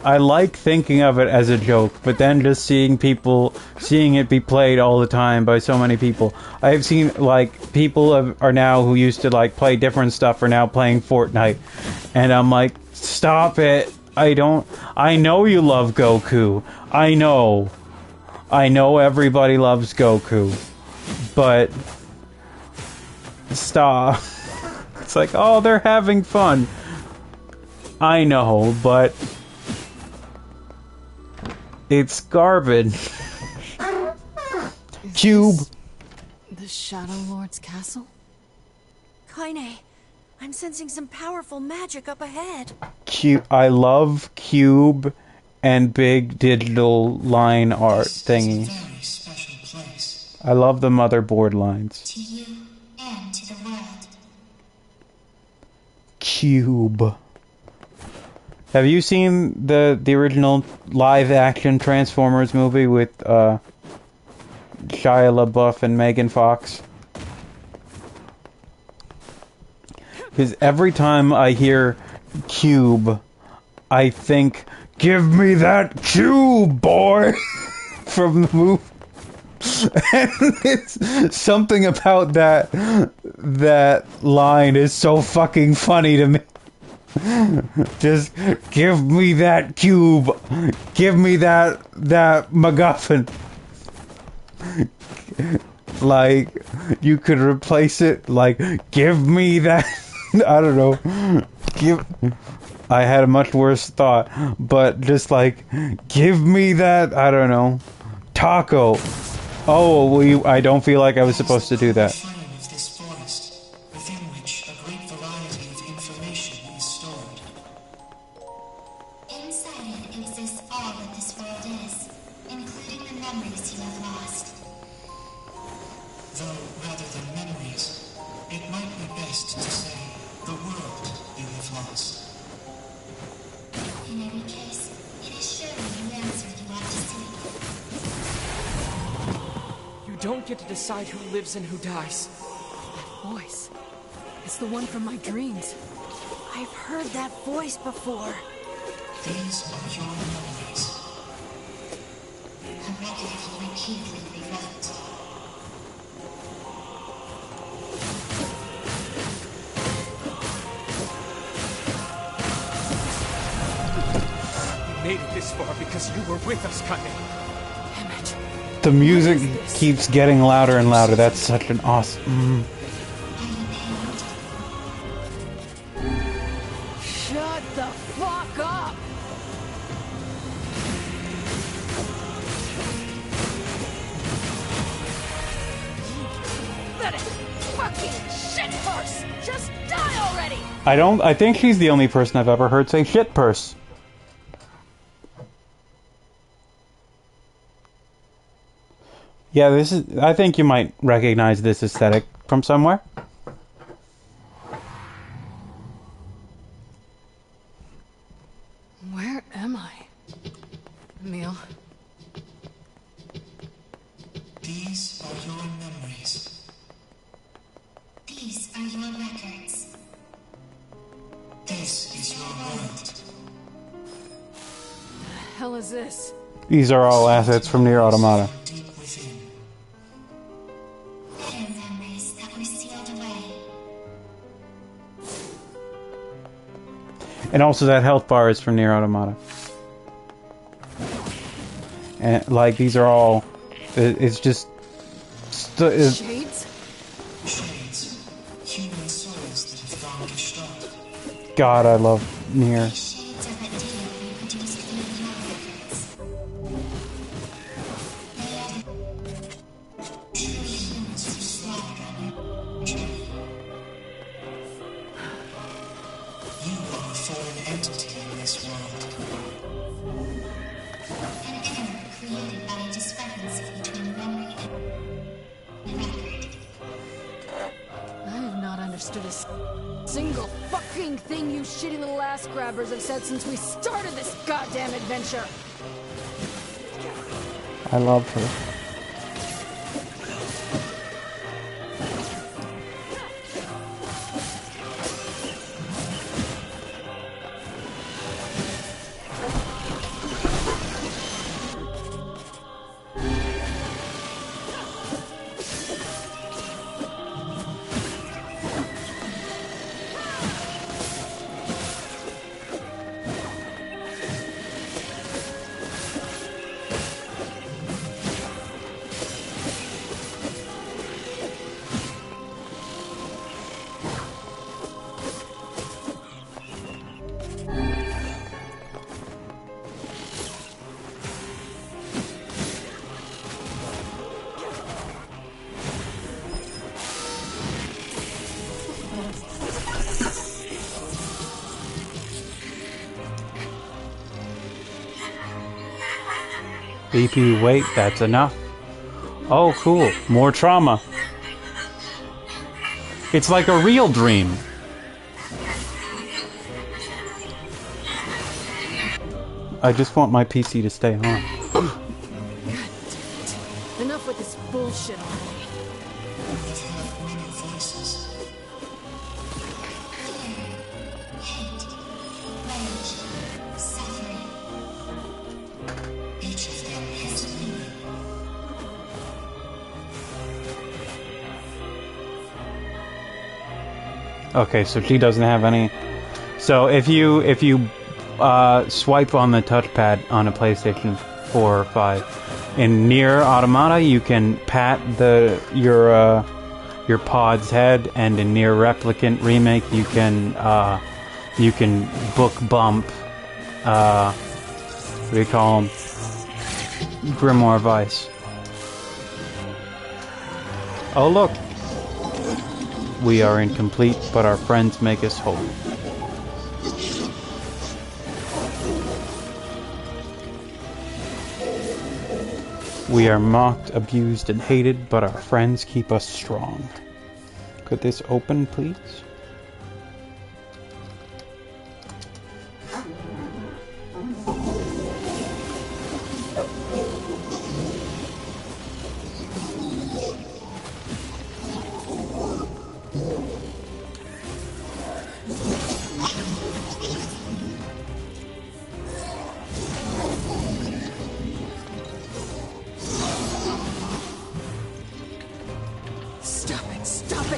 I like thinking of it as a joke, but then just seeing it be played all the time by so many people. I have seen, like, people are now who used to, like, play different stuff are now playing Fortnite. And I'm like, stop it. I know you love Goku. I know everybody loves Goku. But stop. It's like, oh, they're having fun. I know, but it's garbage. Cube. The Shadow Lord's castle? Kaine, I'm sensing some powerful magic up ahead. I love Cube and big digital line art thingy. I love the motherboard lines. To you and to the world. Cube. Have you seen the original live-action Transformers movie with Shia LaBeouf and Megan Fox? Because every time I hear Cube, I think, "Give me that cube, boy!" from the movie. And it's something about that line is so fucking funny to me. Just give me that cube. Give me that MacGuffin. Like, you could replace it, like, give me that. I don't know. I had a much worse thought, but just like, give me that, I don't know, taco. Oh, I don't feel like I was supposed to do that. Of this forest, within which a great variety of information is stored. Inside it exists all that this world is, including the memories you have lost. Though, rather than memories, it might be best to say the world you have lost. In any case, it is surely the answer you want to see. You don't get to decide who lives and who dies. That voice. It's the one from my dreams. I've heard that voice before. These are your memories. A record you repeatedly rewrote. You made it this far because you were with us, Kaine. Damn it. The music keeps getting louder and louder. That's such an awesome... Shut the fuck up! That fucking shit horse! Just die already! I think she's the only person I've ever heard say shit purse. Yeah, this is... I think you might recognize this aesthetic from somewhere. Where am I? Emil. These are your memories. These are your records. This is your world. The hell is this? These are all assets from NieR Automata. Deep within. Bitter memories that were sealed away. And also that health bar is from NieR Automata. And like these are all... It's just... Shades? Shades. Human souls that have gone gestalt. God, I love NieR. Shades are but data reproduced via your records. They are true humans who slaughtered on their journey. You are a foreign entity in this world. An error created by a discrepancy between memory and record. I have not understood a single fucking thing you shitty little ass grabbers have said since we started this goddamn adventure. I love her. BP, wait, that's enough. Oh, cool. More trauma. It's like a real dream. I just want my PC to stay on. God damn it. Enough with this bullshit already. I've heard many voices. Hate, rage, suffering. Each of them has meaning. Okay, so she doesn't have any. So if you swipe on the touchpad on a PlayStation 4 or 5 in NieR Automata, you can pat your pod's head, and in NieR Replicant Remake, you can book bump. What do you call them? Grimoire Vice. Oh look. We are incomplete, but our friends make us whole. We are mocked, abused, and hated, but our friends keep us strong. Could this open, please?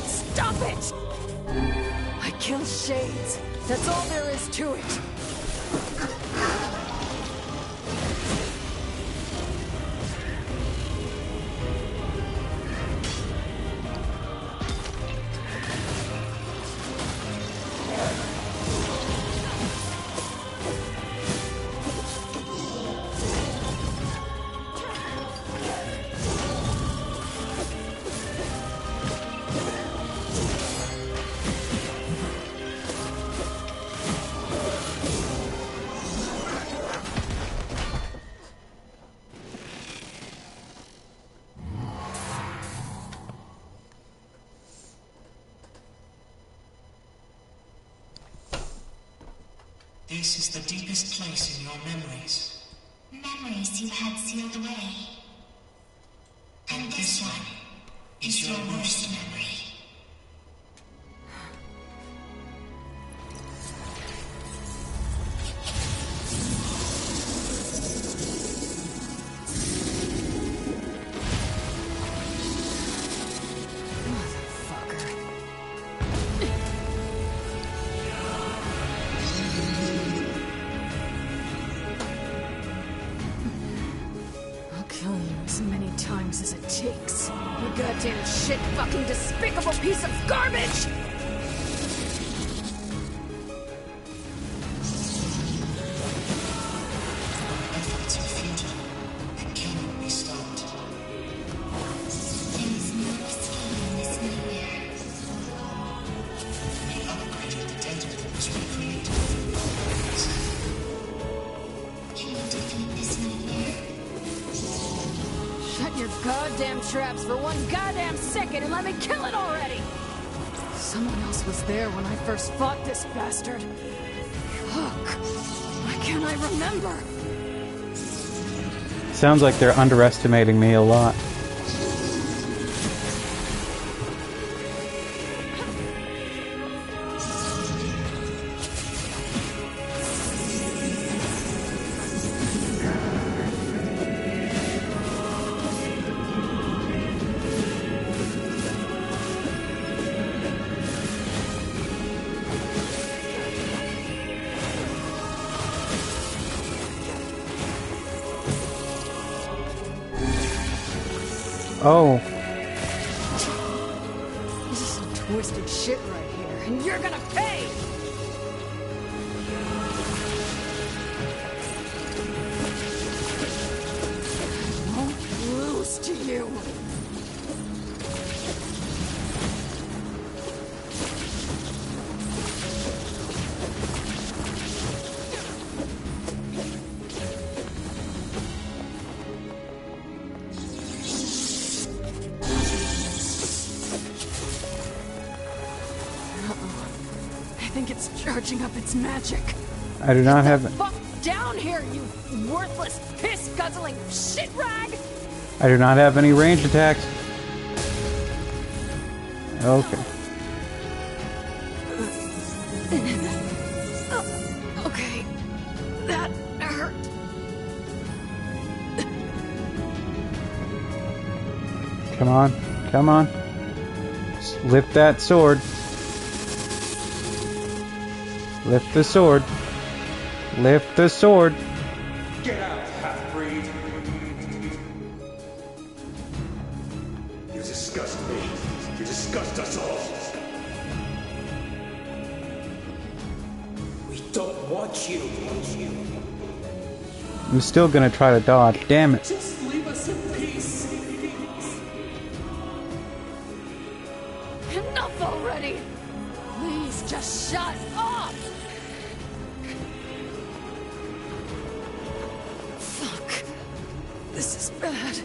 Stop it! I kill shades. That's all there is to it. This is the deepest place in your memories. Memories you had sealed away. And this one is your worst memory. As it takes. You goddamn shit fucking despicable piece of garbage! Efforts are futile and cannot be stopped. There is no escaping this nightmare. We upgraded the data that was recreated. Can you defeat this nightmare? Shut your goddamn traps for one goddamn second and let me kill it already! Someone else was there when I first fought this bastard. Fuck. Why can't I remember? Sounds like they're underestimating me a lot. Oh. This is some twisted shit right here, and you're gonna pay! I won't lose to you! Charging up its magic. I do not have. Fuck down here, you worthless, piss-guzzling shit rag! I do not have any ranged attacks. Okay. Okay, that hurt. Come on, come on. Just lift that sword. Lift the sword. Lift the sword. Get out, half-breed. You disgust me. You disgust us all. We don't want you. I'm still gonna try to dodge. Damn it. Just leave us in peace. Enough already! Please, just shut up! Fuck. This is bad.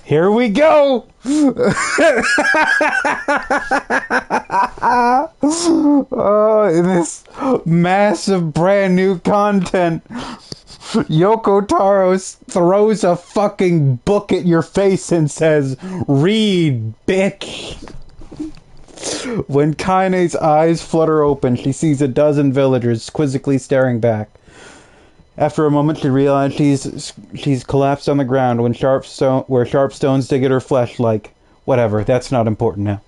Here we go! Oh, in this massive brand new content, Yoko Taro throws a fucking book at your face and says, "Read, bitch." When Kaine's eyes flutter open, she sees a dozen villagers quizzically staring back. After a moment, she realizes she's collapsed on the ground where sharp stones dig at her flesh like, whatever, that's not important now.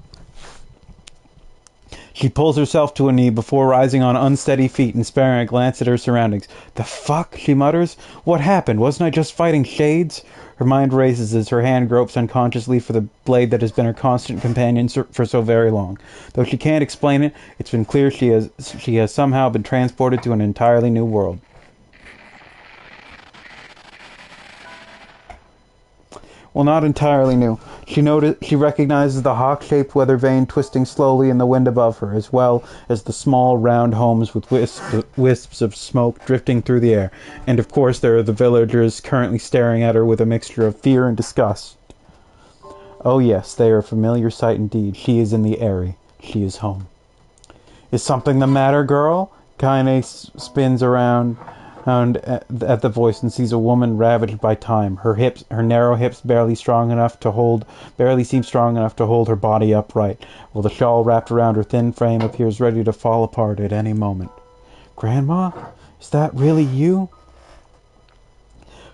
She pulls herself to a knee before rising on unsteady feet and sparing a glance at her surroundings. "The fuck?" she mutters. "What happened? Wasn't I just fighting shades?" Her mind races as her hand gropes unconsciously for the blade that has been her constant companion for so very long. Though she can't explain it, it's been clear she has somehow been transported to an entirely new world. Well, not entirely new. She recognizes the hawk-shaped weather vane twisting slowly in the wind above her, as well as the small, round homes with wisps of smoke drifting through the air. And of course there are the villagers currently staring at her with a mixture of fear and disgust. Oh yes, they are a familiar sight indeed. She is in the Eyrie. She is home. "Is something the matter, girl?" Kaine spins around at the voice and sees a woman ravaged by time. Her narrow hips barely seem strong enough to hold her body upright, while the shawl wrapped around her thin frame appears ready to fall apart at any moment. "Grandma, is that really you?"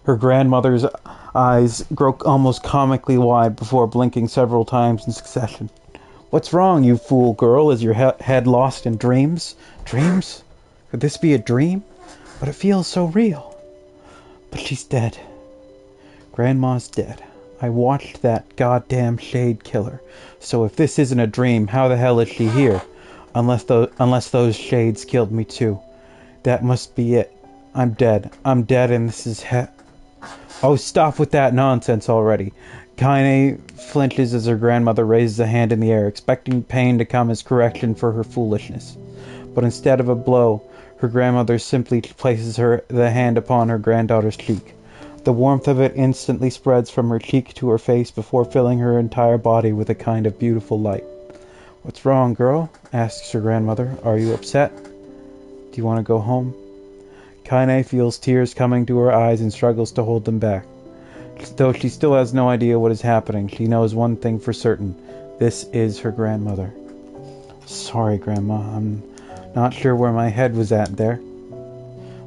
Her grandmother's eyes grow almost comically wide before blinking several times in succession. "What's wrong, you fool girl? Is your head lost in dreams? Dreams? Could this be a dream? But it feels so real." "But she's dead. Grandma's dead. I watched that goddamn shade kill her. So if this isn't a dream, how the hell is she here? Unless those shades killed me too. That must be it. I'm dead. I'm dead and this is Oh, stop with that nonsense already." Kaine flinches as her grandmother raises a hand in the air, expecting pain to come as correction for her foolishness. But instead of a blow, her grandmother simply places the hand upon her granddaughter's cheek. The warmth of it instantly spreads from her cheek to her face before filling her entire body with a kind of beautiful light. "What's wrong, girl?" asks her grandmother. "Are you upset? Do you want to go home?" Kaine feels tears coming to her eyes and struggles to hold them back. Though she still has no idea what is happening, she knows one thing for certain. This is her grandmother. "Sorry, Grandma. I'm not sure where my head was at there."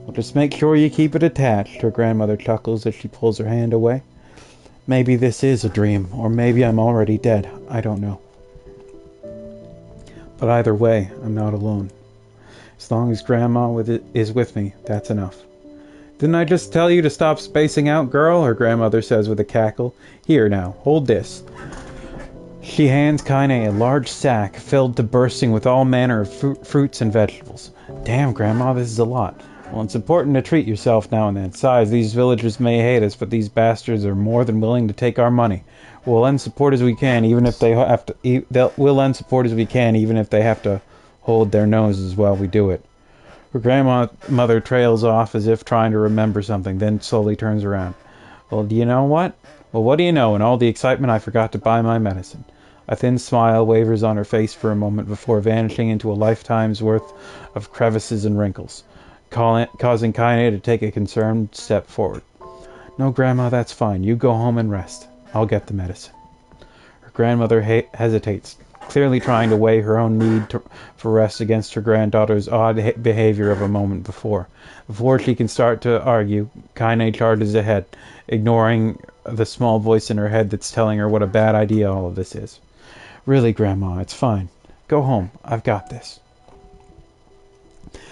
"Well, just make sure you keep it attached," her grandmother chuckles as she pulls her hand away. "Maybe this is a dream, or maybe I'm already dead. I don't know. But either way, I'm not alone. As long as Grandma is with me, that's enough." "Didn't I just tell you to stop spacing out, girl?" her grandmother says with a cackle. "Here now, hold this." She hands Kaine a large sack filled to bursting with all manner of fruits and vegetables. "Damn, Grandma, this is a lot. Well, it's important to treat yourself now and then. Besides, these villagers may hate us, but these bastards are more than willing to take our money. We'll lend support as we can, even if they have to. We'll lend support as we can, even if they have to hold their noses while we do it." Her grandmother trails off as if trying to remember something, then slowly turns around. "Well, do you know what? Well, what do you know? In all the excitement, I forgot to buy my medicine." A thin smile wavers on her face for a moment before vanishing into a lifetime's worth of crevices and wrinkles, causing Kaine to take a concerned step forward. "No, Grandma, that's fine. You go home and rest. I'll get the medicine." Her grandmother hesitates, clearly trying to weigh her own need for rest against her granddaughter's odd behavior of a moment before. Before she can start to argue, Kaine charges ahead, ignoring the small voice in her head that's telling her what a bad idea all of this is. "Really, Grandma, it's fine. Go home. I've got this."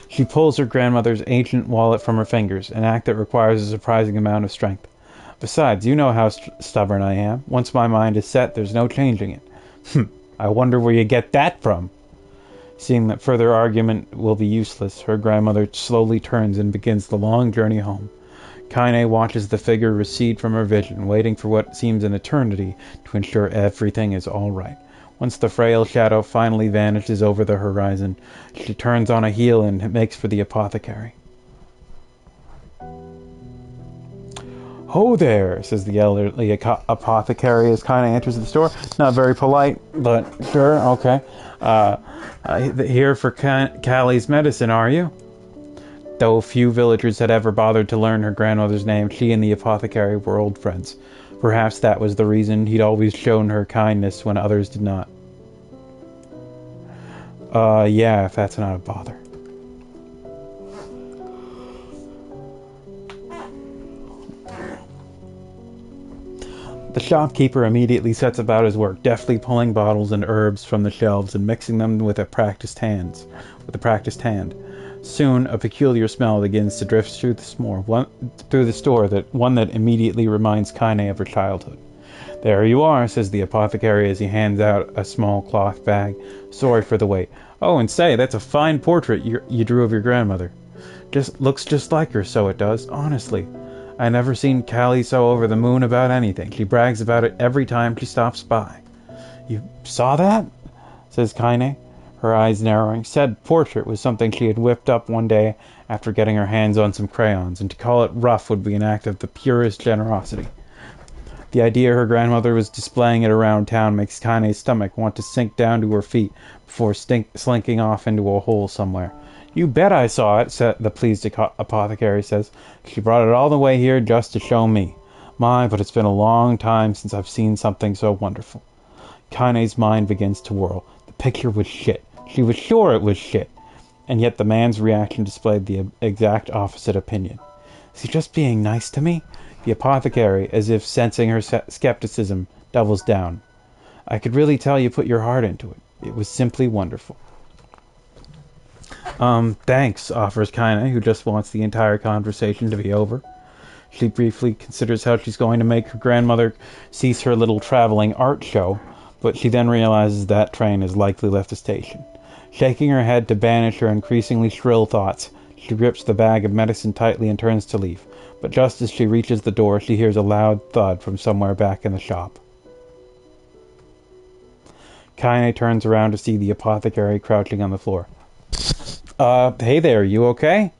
She pulls her grandmother's ancient wallet from her fingers, an act that requires a surprising amount of strength. "Besides, you know how stubborn I am. Once my mind is set, there's no changing it." "I wonder where you get that from." Seeing that further argument will be useless, her grandmother slowly turns and begins the long journey home. Kaine watches the figure recede from her vision, waiting for what seems an eternity to ensure everything is all right. Once the frail shadow finally vanishes over the horizon, she turns on a heel and makes for the apothecary. "Ho there," says the elderly apothecary as Kaine enters the store. Not very polite, but sure, okay. Here for Callie's medicine, are you? Though few villagers had ever bothered to learn her grandmother's name, she and the apothecary were old friends. Perhaps that was the reason he'd always shown her kindness when others did not. Yeah, if that's not a bother. The shopkeeper immediately sets about his work, deftly pulling bottles and herbs from the shelves and mixing them with a practiced hand. Soon, a peculiar smell begins to drift through the store, one that immediately reminds Kaine of her childhood. "There you are," says the apothecary as he hands out a small cloth bag. "Sorry for the wait. Oh, and say, that's a fine portrait you drew of your grandmother. Looks just like her, so it does, honestly. I never seen Callie so over the moon about anything. She brags about it every time she stops by." "You saw that?" says Kaine, her eyes narrowing. Said portrait was something she had whipped up one day after getting her hands on some crayons, and to call it rough would be an act of the purest generosity. The idea her grandmother was displaying it around town makes Kaine's stomach want to sink down to her feet before slinking off into a hole somewhere. "You bet I saw it," the pleased apothecary says. "She brought it all the way here just to show me. My, but it's been a long time since I've seen something so wonderful." Kaine's mind begins to whirl. The picture was shit. She was sure it was shit. And yet the man's reaction displayed the exact opposite opinion. "Is he just being nice to me?" The apothecary, as if sensing her skepticism, doubles down. "I could really tell you put your heart into it. It was simply wonderful." Thanks, offers Kaine, who just wants the entire conversation to be over. She briefly considers how she's going to make her grandmother cease her little traveling art show, but she then realizes that train has likely left the station. Shaking her head to banish her increasingly shrill thoughts, she grips the bag of medicine tightly and turns to leave. But just as she reaches the door, she hears a loud thud from somewhere back in the shop. Kaine turns around to see the apothecary crouching on the floor. Hey there, you okay?"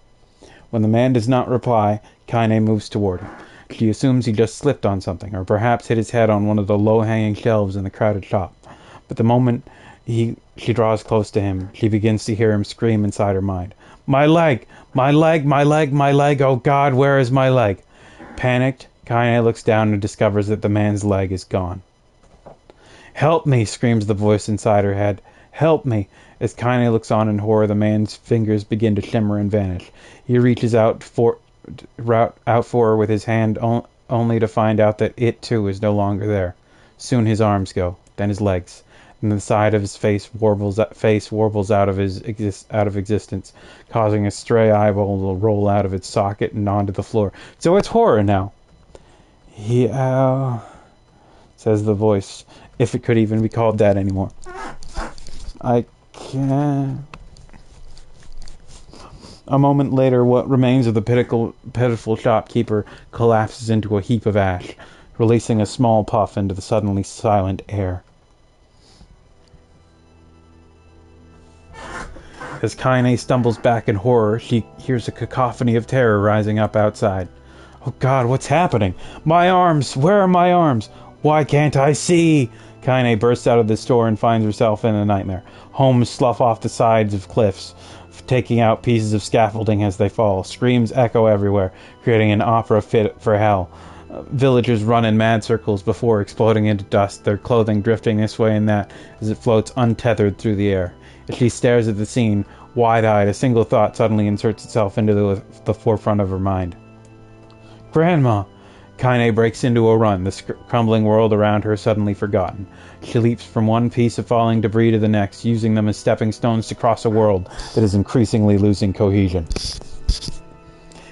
When the man does not reply, Kaine moves toward him. She assumes he just slipped on something, or perhaps hit his head on one of the low-hanging shelves in the crowded shop. But the moment she draws close to him, she begins to hear him scream inside her mind. "My leg! My leg! My leg! My leg! Oh God, where is my leg?" Panicked, Kaine looks down and discovers that the man's leg is gone. "Help me!" screams the voice inside her head. "Help me!" As Kaine looks on in horror, the man's fingers begin to shimmer and vanish. He reaches out for her with his hand, only to find out that it, too, is no longer there. Soon his arms go, then his legs, and the side of his face warbles out of existence, causing a stray eyeball to roll out of its socket and onto the floor. So it's horror now. "Yeah," says the voice, if it could even be called that anymore. "I can't." A moment later, what remains of the pitiful shopkeeper collapses into a heap of ash, releasing a small puff into the suddenly silent air. As Kaine stumbles back in horror, she hears a cacophony of terror rising up outside. "Oh God, what's happening? My arms! Where are my arms? Why can't I see?" Kaine bursts out of the store and finds herself in a nightmare. Homes slough off the sides of cliffs, taking out pieces of scaffolding as they fall. Screams echo everywhere, creating an opera fit for hell. Villagers run in mad circles before exploding into dust, their clothing drifting this way and that as it floats untethered through the air. As she stares at the scene, wide-eyed, a single thought suddenly inserts itself into the forefront of her mind. "Grandma!" Kaine breaks into a run, the crumbling world around her suddenly forgotten. She leaps from one piece of falling debris to the next, using them as stepping stones to cross a world that is increasingly losing cohesion.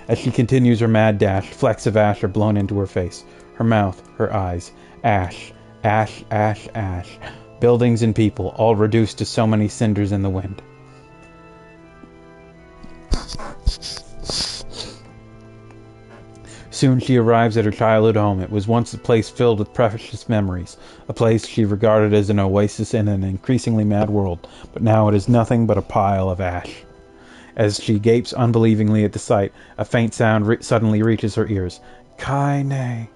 As she continues her mad dash, flecks of ash are blown into her face, her mouth, her eyes. Ash, ash, ash, ash. Buildings and people, all reduced to so many cinders in the wind. Soon she arrives at her childhood home. It was once a place filled with precious memories, a place she regarded as an oasis in an increasingly mad world, but now it is nothing but a pile of ash. As she gapes unbelievingly at the sight, a faint sound suddenly reaches her ears. Kaine.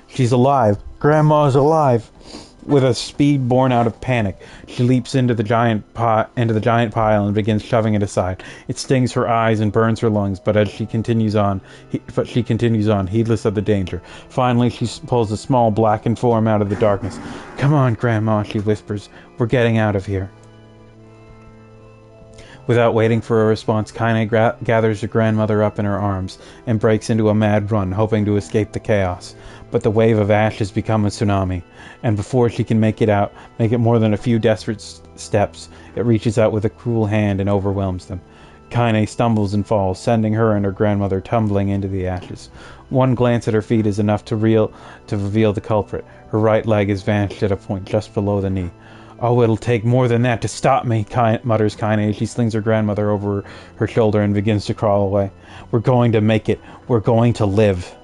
She's alive. Grandma's alive. With a speed born out of panic, she leaps into the giant pile and begins shoving it aside. It stings her eyes and burns her lungs, but she continues on, heedless of the danger. Finally, she pulls a small blackened form out of the darkness. "Come on, Grandma," she whispers. "We're getting out of here." Without waiting for a response, Kaine gathers her grandmother up in her arms and breaks into a mad run, hoping to escape the chaos. But the wave of ash has become a tsunami, and before she can make it more than a few desperate steps, it reaches out with a cruel hand and overwhelms them. Kaine stumbles and falls, sending her and her grandmother tumbling into the ashes. One glance at her feet is enough to reveal the culprit. Her right leg has vanished at a point just below the knee. "Oh, it'll take more than that to stop me," mutters Kaine as she slings her grandmother over her shoulder and begins to crawl away. "We're going to make it. We're going to live."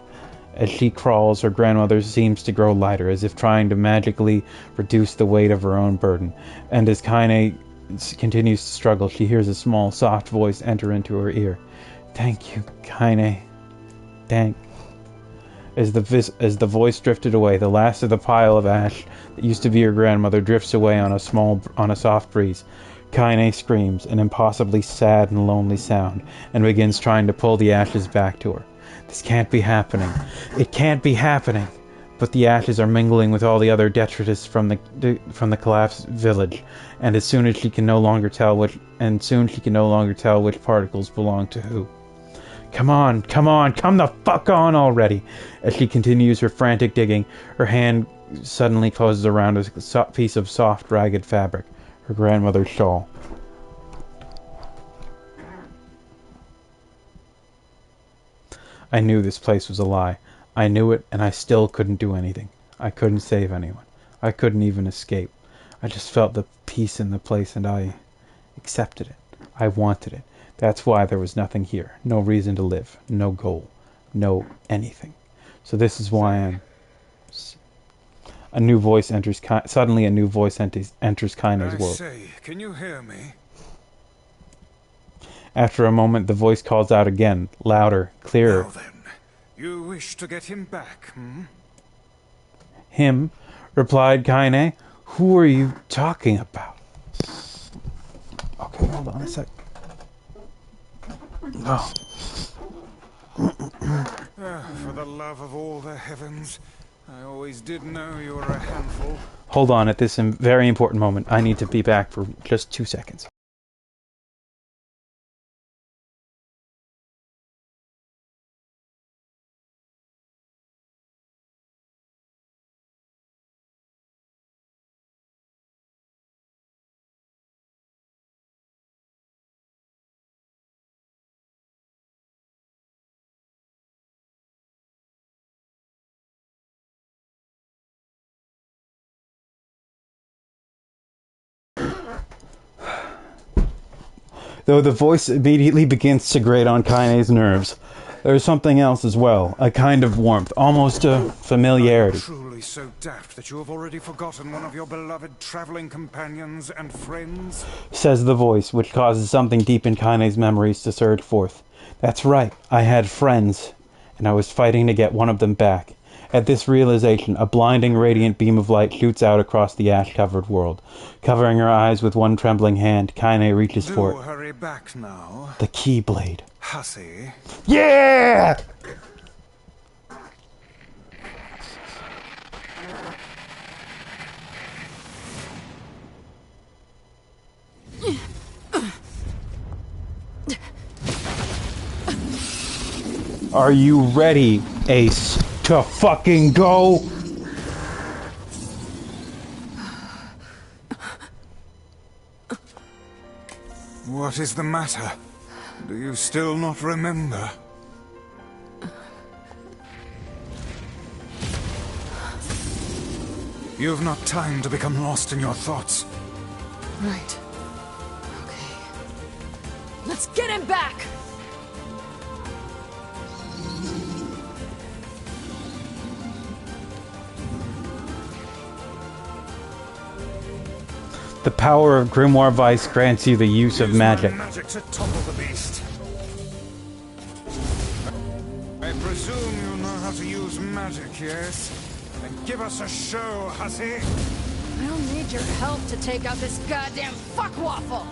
As she crawls, her grandmother seems to grow lighter, as if trying to magically reduce the weight of her own burden. And as Kaine continues to struggle, she hears a small, soft voice enter into her ear. "Thank you, Kaine. Thank." As the voice drifted away, the last of the pile of ash that used to be her grandmother drifts away on a soft breeze. Kaine screams, an impossibly sad and lonely sound, and begins trying to pull the ashes back to her. This can't be happening. It can't be happening. But the ashes are mingling with all the other detritus from the collapsed village, and soon she can no longer tell which particles belong to who. Come on, come the fuck on already! As she continues her frantic digging, her hand suddenly closes around a piece of soft, ragged fabric, her grandmother's shawl. I knew this place was a lie. I knew it, and I still couldn't do anything. I couldn't save anyone. I couldn't even escape. I just felt the peace in the place, and I accepted it. I wanted it. That's why there was nothing here. No reason to live. No goal. No anything. So this is why I'm... Suddenly a new voice enters Kaine's world. I say, can you hear me? After a moment, the voice calls out again, louder, clearer. Now then, you wish to get him back, hmm? "Him?" replied Kaine. "Who are you talking about?" Okay, hold on a sec. Oh. For the love of all the heavens, I always did know you were a handful. Hold on, at this very important moment, I need to be back for just 2 seconds. Though the voice immediately begins to grate on Kaine's nerves, there's something else as well, a kind of warmth, almost a familiarity. Truly so daft that you have already forgotten one of your beloved traveling companions and friends? Says the voice, which causes something deep in Kaine's memories to surge forth. That's right, I had friends, and I was fighting to get one of them back. At this realization, a blinding, radiant beam of light shoots out across the ash-covered world. Covering her eyes with one trembling hand, Kaine reaches for it. Hurry back now. The Keyblade. Hussy. Yeah! Are you ready, Ace, to fucking go? What is the matter? Do you still not remember? You've not time to become lost in your thoughts. Right. Okay. Let's get him back! The power of Grimoire Vice grants you the use of magic. Magic to topple the beast. I presume you know how to use magic, yes? Then give us a show, hussy. I don't need your help to take out this goddamn fuckwaffle!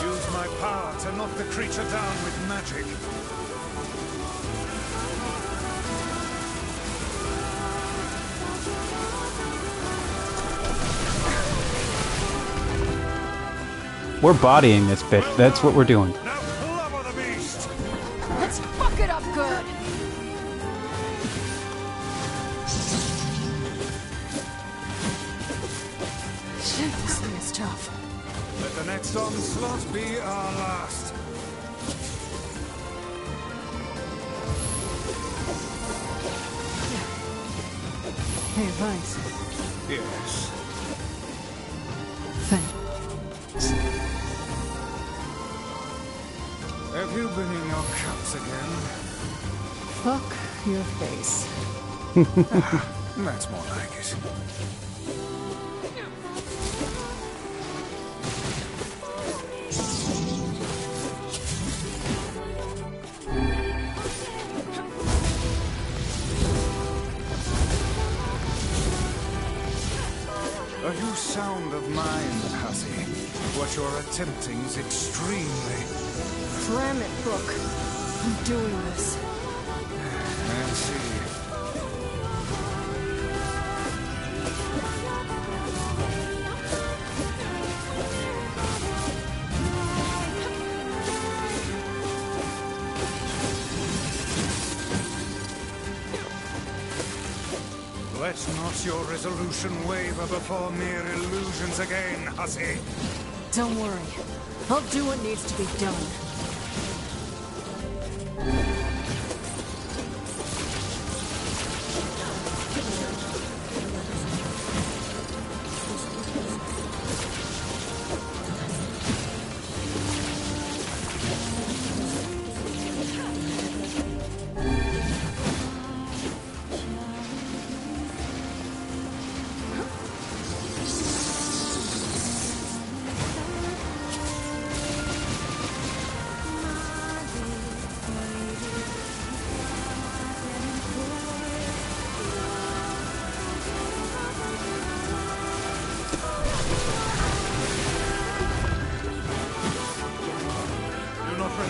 Use my power to knock the creature down with magic. We're bodying this bitch. That's what we're doing. Now clobber the beast. Let's fuck it up good! Shit, this thing is tough. Let the next onslaught be our last. Hey, Vice. Yes. Thanks. Have you been in your cups again? Fuck your face. That's more like it. Are you sound of mind, hussy? What you're attempting is extremely... Cram it, Book. I'm doing this. I see. Let not your resolution waver before mere illusions again, hussy. Don't worry. I'll do what needs to be done.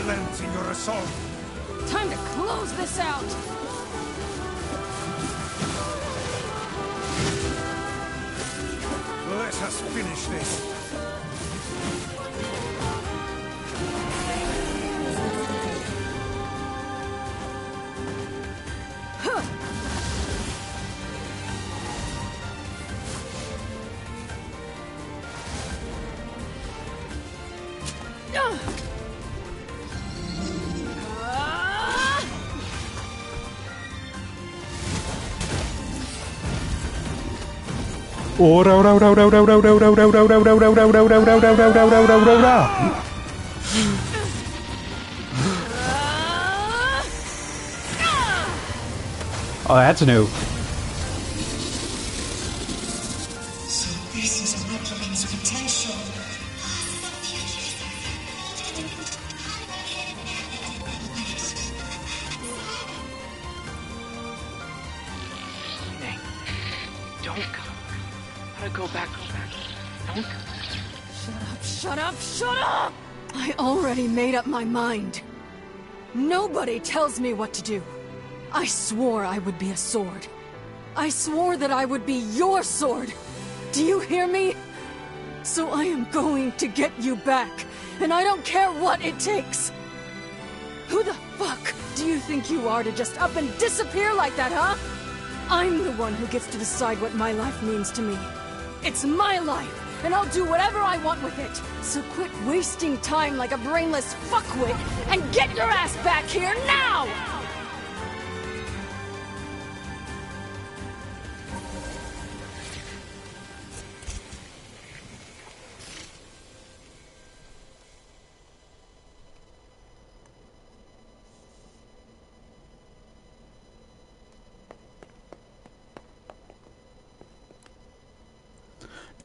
Relent in your assault. Time to close this out! Let us finish this. Oh, that's new. So this is a replicant's potential. Nay, don't go. Gotta go back. Don't go. Shut up, shut up! I already made up my mind. Nobody tells me what to do. I swore I would be a sword. I swore that I would be your sword. Do you hear me? So I am going to get you back, and I don't care what it takes. Who the fuck do you think you are to just up and disappear like that, huh? I'm the one who gets to decide what my life means to me. It's my life, and I'll do whatever I want with it. So quit wasting time like a brainless fuckwit, and get your ass back here now!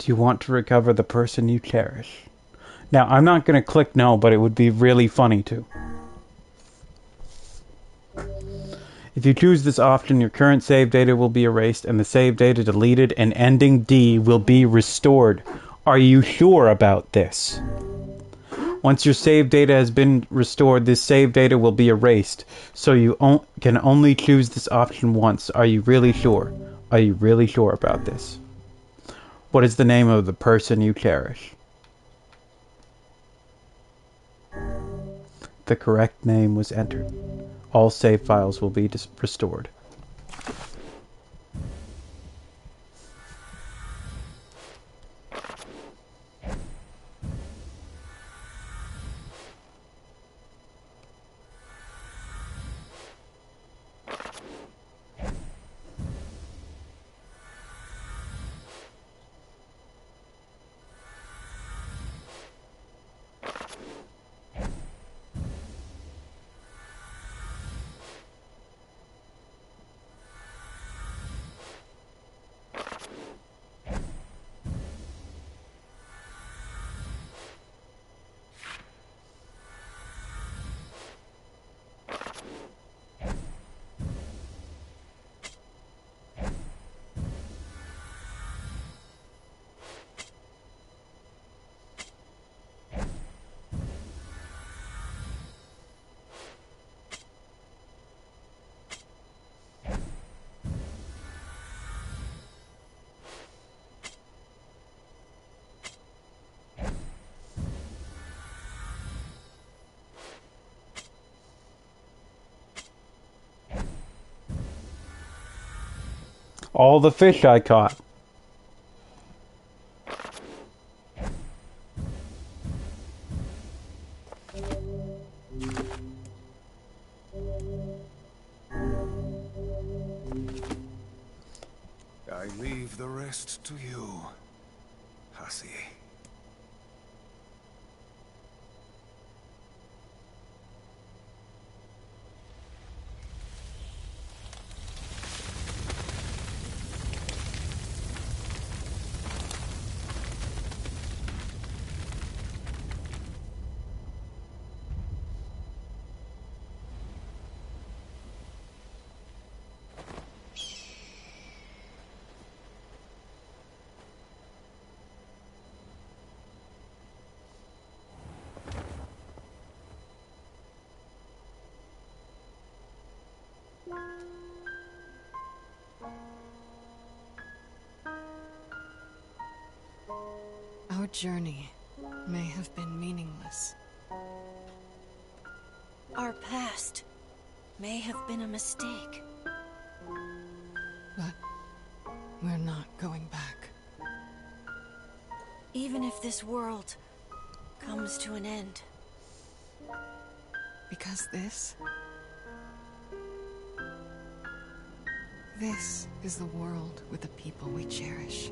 Do you want to recover the person you cherish? Now, I'm not going to click no, but it would be really funny to. If you choose this option, your current save data will be erased and the save data deleted and ending D will be restored. Are you sure about this? Once your save data has been restored, this save data will be erased, so you can only choose this option once. Are you really sure? Are you really sure about this? What is the name of the person you cherish? The correct name was entered. All save files will be restored. All the fish I caught. I leave the rest to you, Hussy. Our journey may have been meaningless. Our past may have been a mistake. But we're not going back. Even if this world comes to an end. Because this is the world with the people we cherish.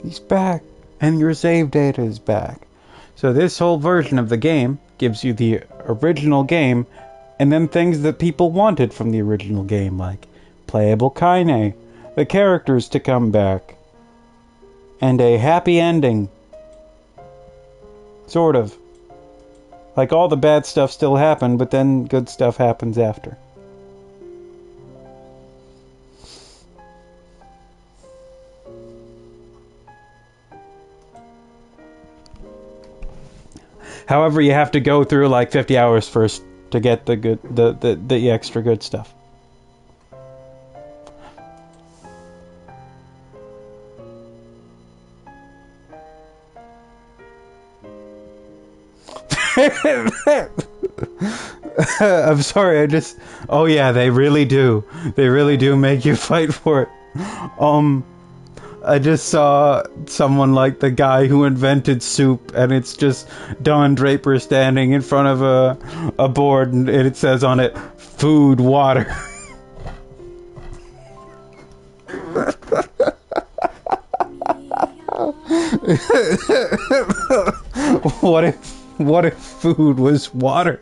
He's back, and your save data is back. So this whole version of the game gives you the original game, and then things that people wanted from the original game, like playable Kaine, the characters to come back, and a happy ending. Sort of. Like all the bad stuff still happened, but then good stuff happens after. However, you have to go through like 50 hours first to get the good, the extra good stuff. I'm sorry, oh yeah, they really do. They really do make you fight for it. I just saw someone like the guy who invented soup, and it's just Don Draper standing in front of a board, and it says on it, food, water. What if food was water?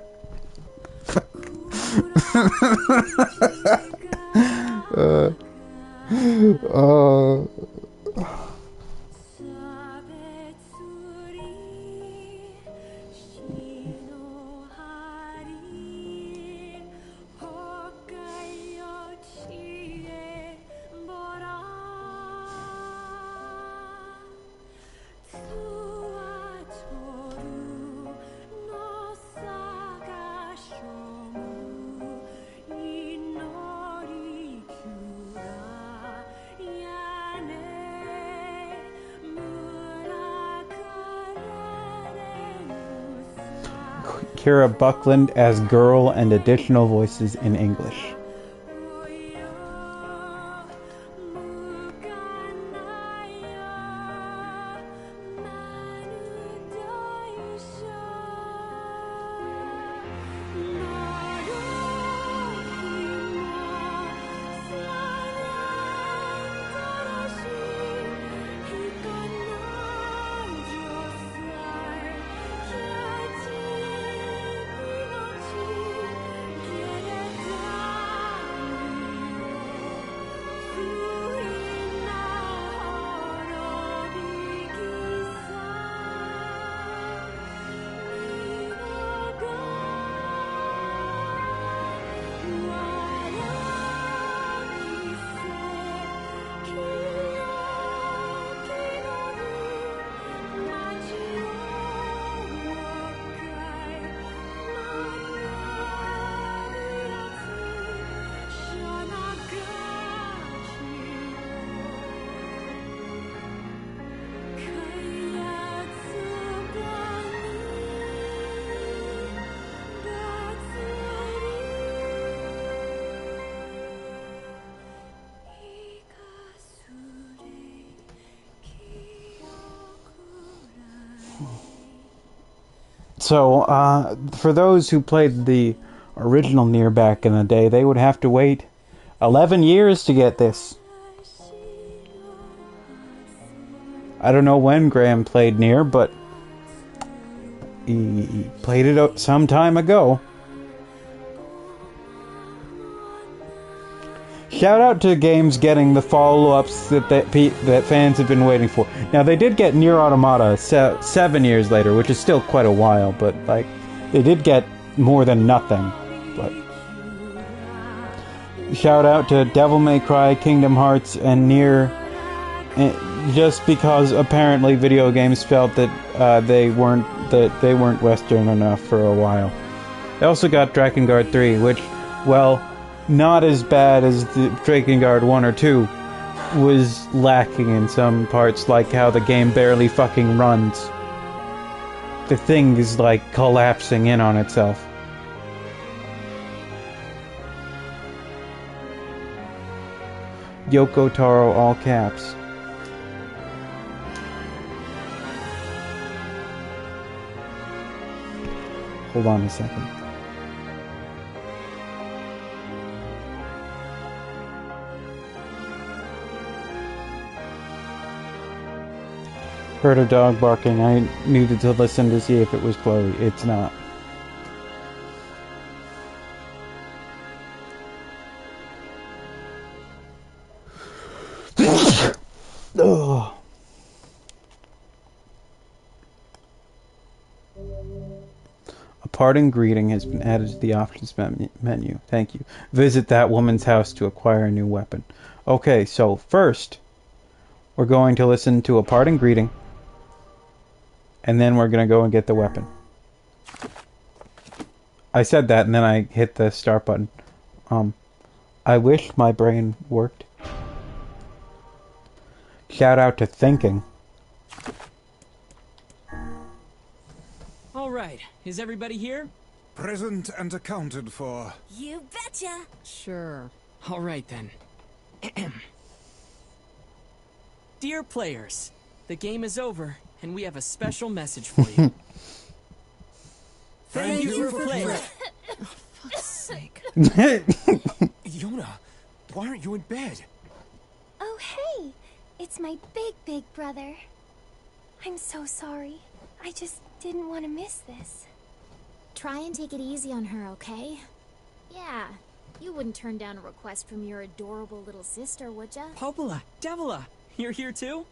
Kira Buckland as girl and additional voices in English. So, for those who played the original NieR back in the day, they would have to wait 11 years to get this. I don't know when Graham played NieR, but he played it some time ago. Shout out to games getting the follow-ups that fans have been waiting for. Now, they did get NieR Automata 7 years later, which is still quite a while, but, like, they did get more than nothing. But shout out to Devil May Cry, Kingdom Hearts, and NieR, just because apparently video games felt that they weren't Western enough for a while. They also got Drakengard 3, which, well, not as bad as the Drakengard 1 or 2, was lacking in some parts, like how the game barely fucking runs. The thing is, like, collapsing in on itself. Yoko Taro, all caps. Hold on a second. Heard a dog barking. I needed to listen to see if it was Chloe. It's not. Ugh. A parting greeting has been added to the options menu. Thank you. Visit that woman's house to acquire a new weapon. Okay, so first, we're going to listen to a parting greeting. And then we're going to go and get the weapon. I said that and then I hit the start button. I wish my brain worked. Shout out to thinking. Alright, is everybody here? Present and accounted for. You betcha! Sure. Alright then. Dear players, the game is over, and we have a special message for you. Thank you for playing. For fuck's sake. Yona, why aren't you in bed? Oh, hey! It's my big brother. I'm so sorry. I just didn't want to miss this. Try and take it easy on her, okay? Yeah, you wouldn't turn down a request from your adorable little sister, would ya? Popola, Devila, you're here too?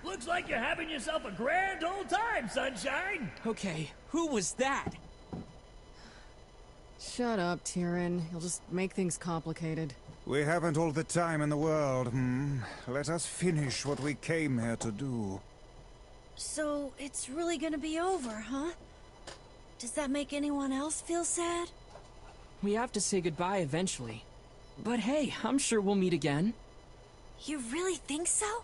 Looks like you're having yourself a grand old time, sunshine! Okay, who was that? Shut up, Tyrion. You'll just make things complicated. We haven't all the time in the world, Let us finish what we came here to do. So, it's really gonna be over, huh? Does that make anyone else feel sad? We have to say goodbye eventually. But hey, I'm sure we'll meet again. You really think so?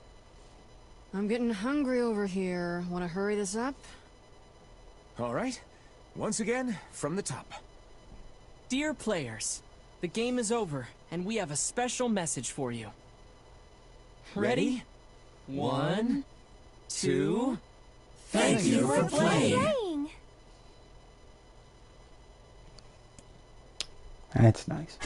I'm getting hungry over here. Want to hurry this up? All right. Once again, from the top. Dear players, the game is over, and we have a special message for you. Ready? 1, 2... Thank you for playing! That's nice.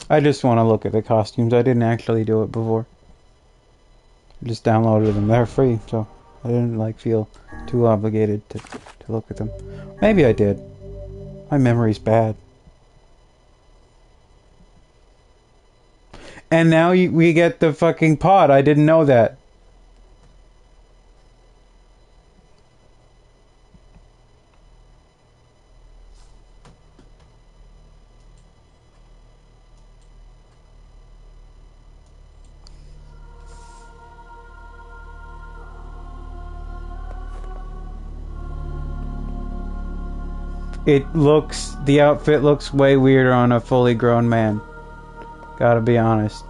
I just want to look at the costumes. I didn't actually do it before. I just downloaded them. They're free, so I didn't like feel too obligated to look at them. Maybe I did. My memory's bad. And now we get the fucking pod. I didn't know that. The outfit looks way weirder on a fully grown man. Gotta be honest.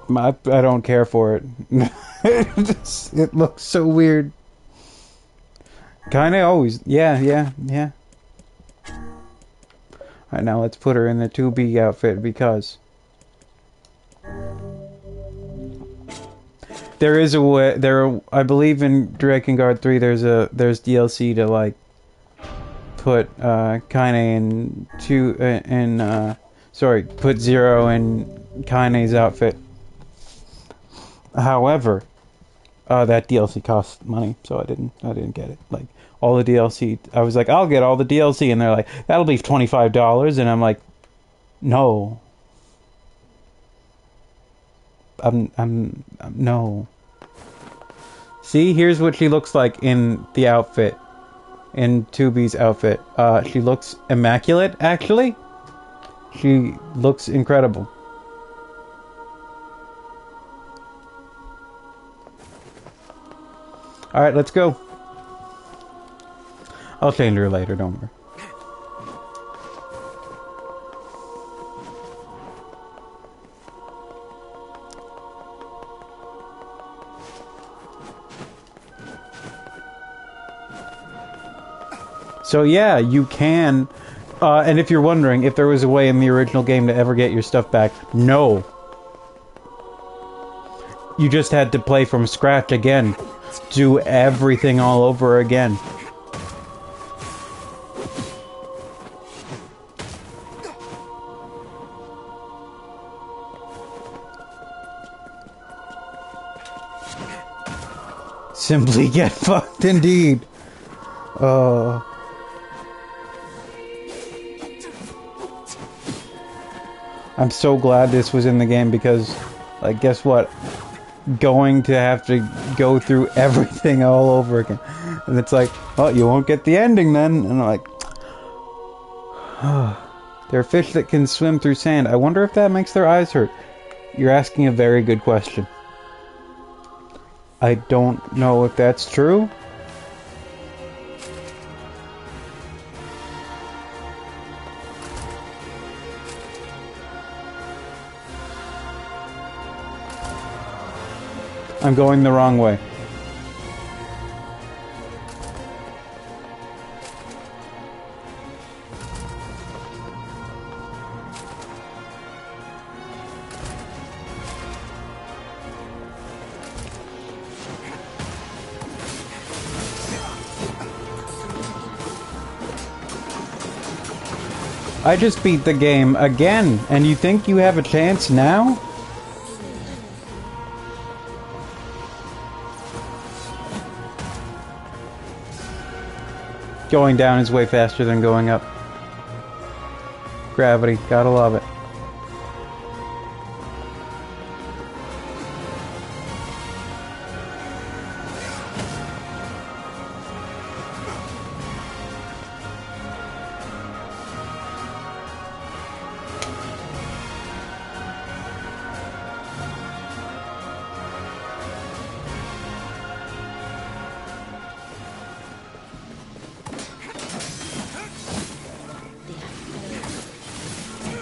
I don't care for it. It looks so weird. Kinda always. Yeah. Alright, now let's put her in the 2B outfit because... There is a way, I believe in Drakengard 3 there's DLC to like put Kaine put Zero in Kaine's outfit. However, that DLC costs money, so I didn't get it. Like all the DLC, I was like, I'll get all the DLC, and they're like, that'll be $25, and I'm like, no. No. See, here's what she looks like in the outfit. In 2B's outfit. She looks immaculate, actually. She looks incredible. Alright, let's go. I'll change her later, don't worry. So yeah, you can, and if you're wondering if there was a way in the original game to ever get your stuff back, no. You just had to play from scratch again. Do everything all over again. Simply get fucked indeed. I'm so glad this was in the game because, like, guess what? Going to have to go through everything all over again. And it's like, well, you won't get the ending then. And I'm like, there are fish that can swim through sand. I wonder if that makes their eyes hurt. You're asking a very good question. I don't know if that's true. I'm going the wrong way. I just beat the game again, and you think you have a chance now? Going down is way faster than going up. Gravity, gotta love it.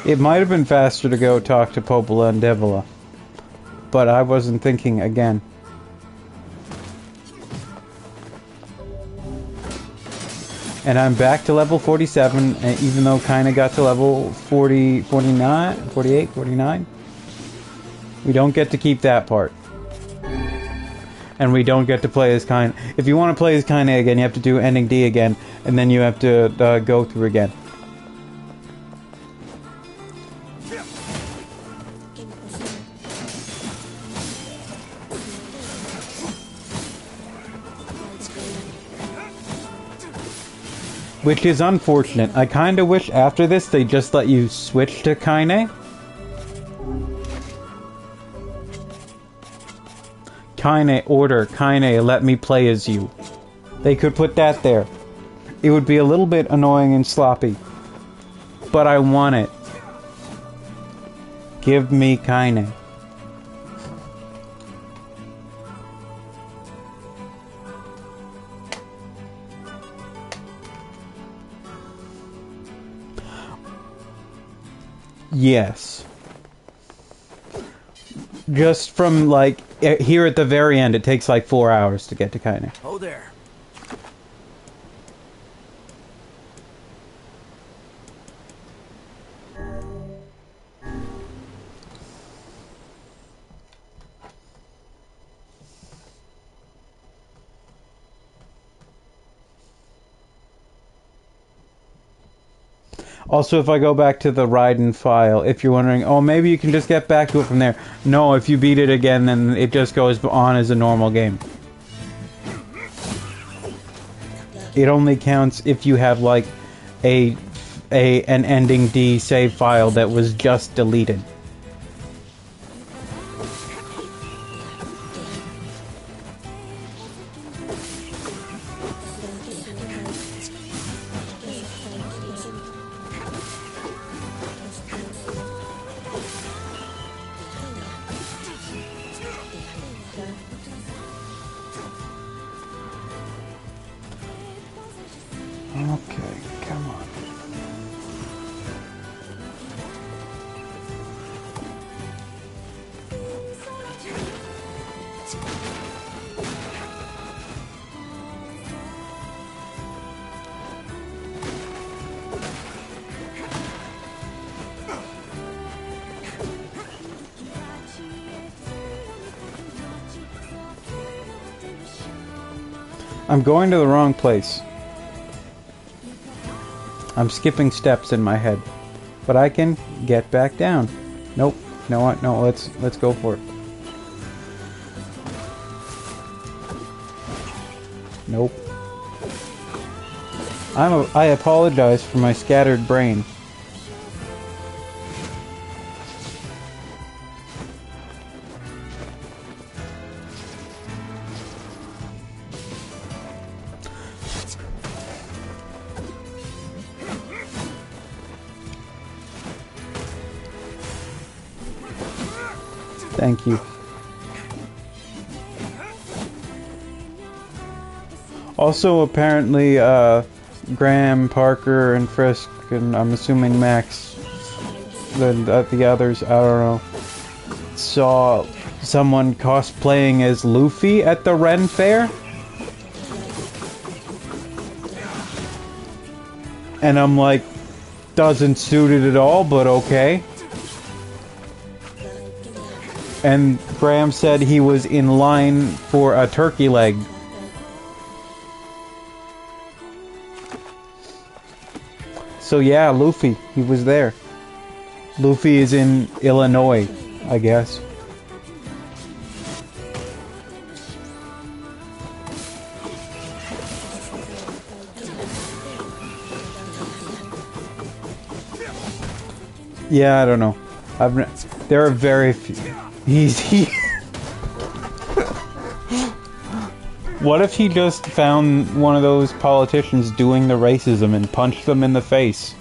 It might have been faster to go talk to Popola and Devila, but I wasn't thinking again. And I'm back to level 47, even though kinda got to level 40, 49, 48, 49. We don't get to keep that part. And we don't get to play as Kaine. If you want to play as Kaine again, you have to do ending D again, and then you have to go through again. Which is unfortunate. I kinda wish after this they just let you switch to Kaine. Kaine, order, Kaine, let me play as you. They could put that there. It would be a little bit annoying and sloppy. But I want it. Give me Kaine. Yes. Just from, like, here at the very end, it takes like 4 hours to get to Kaine. Oh, there. Also, if I go back to the Raiden file, if you're wondering, oh, maybe you can just get back to it from there. No, if you beat it again, then it just goes on as a normal game. It only counts if you have, like, an ending D save file that was just deleted. Okay, come on. I'm going to the wrong place. I'm skipping steps in my head, but I can get back down. Nope. You know what? No, let's go for it. Nope. I apologize for my scattered brain. Thank you. Also, apparently, Graham, Parker, and Frisk, and I'm assuming Max, the others, I don't know, saw someone cosplaying as Luffy at the Ren Fair. And I'm like, doesn't suit it at all, but okay. And Graham said he was in line for a turkey leg. So yeah, Luffy, he was there. Luffy is in Illinois, I guess. Yeah, I don't know. There are very few. He. What if he just found one of those politicians doing the racism and punched them in the face?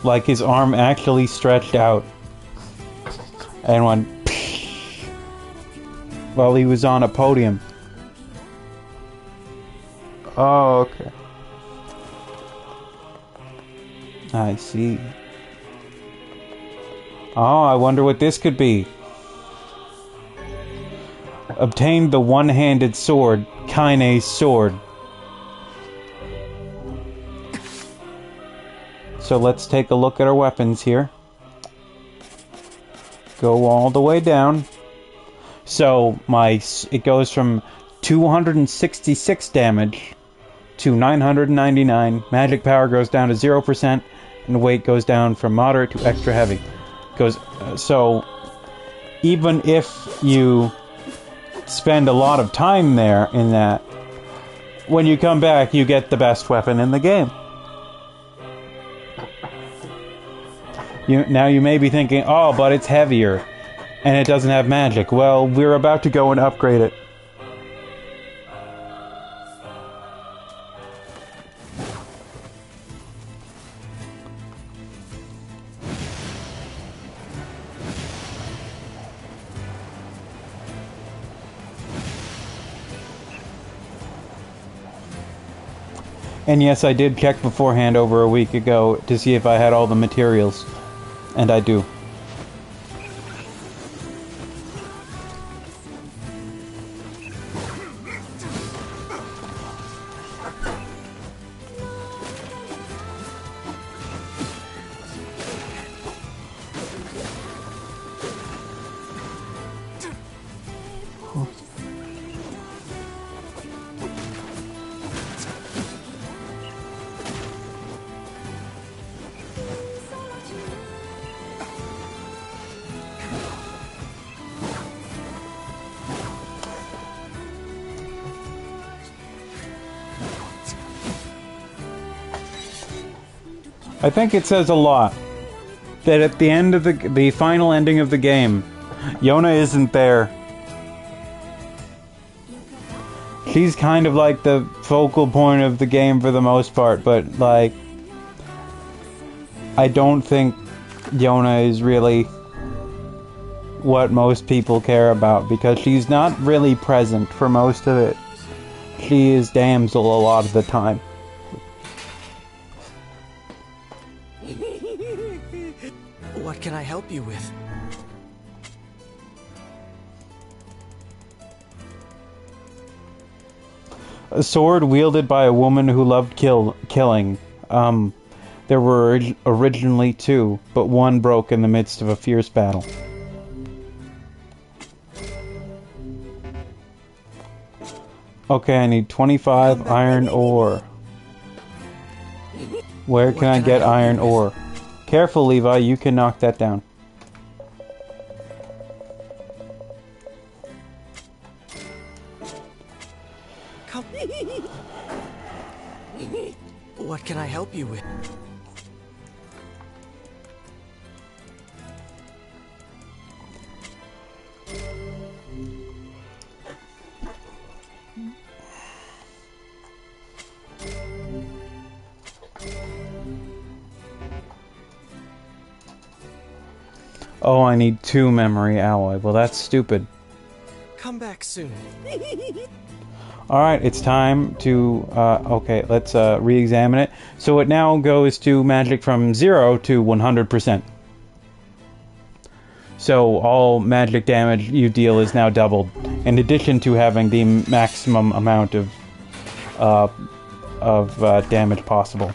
Like his arm actually stretched out. And went while he was on a podium. Oh, okay. I see. Oh, I wonder what this could be. Obtained the one-handed sword, Kaine's sword. So let's take a look at our weapons here. Go all the way down. So it goes from 266 damage to 999. Magic power goes down to 0%, and weight goes down from moderate to extra heavy. So even if you spend a lot of time there in that, when you come back, you get the best weapon in the game. Now you may be thinking, oh, but it's heavier and it doesn't have magic. Well, we're about to go and upgrade it. And yes, I did check beforehand over a week ago to see if I had all the materials. And I do. I think it says a lot that at the end of the final ending of the game, Yona isn't there. She's kind of like the focal point of the game for the most part, but like, I don't think Yona is really what most people care about, because she's not really present for most of it. She is damsel a lot of the time. What can I help you with? A sword wielded by a woman who loved killing. There were originally two, but one broke in the midst of a fierce battle. Okay, I need 25 iron ore. Where can I get iron ore? Careful, Levi, you can knock that down. Come. What can I help you with? Oh, I need 2 memory alloy. Well, that's stupid. Come back soon. Alright, it's time to, okay, let's re-examine it. So it now goes to magic from 0 to 100%. So all magic damage you deal is now doubled, in addition to having the maximum amount of damage possible.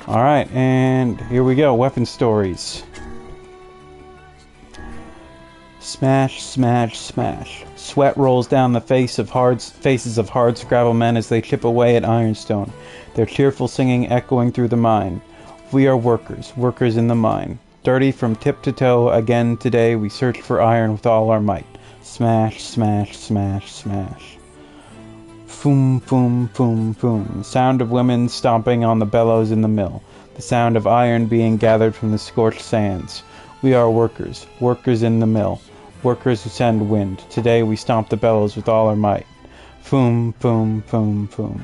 Alright, and here we go. Weapon stories. Smash, smash, smash. Sweat rolls down the faces of hardscrabble men as they chip away at ironstone, their cheerful singing echoing through the mine. We are workers, workers in the mine. Dirty from tip to toe, again today we search for iron with all our might. Smash, smash, smash, smash. Foom, foom, foom, foom. The sound of women stomping on the bellows in the mill. The sound of iron being gathered from the scorched sands. We are workers, workers in the mill. Workers who send wind. Today we stomp the bellows with all our might. Foom, foom, foom, foom.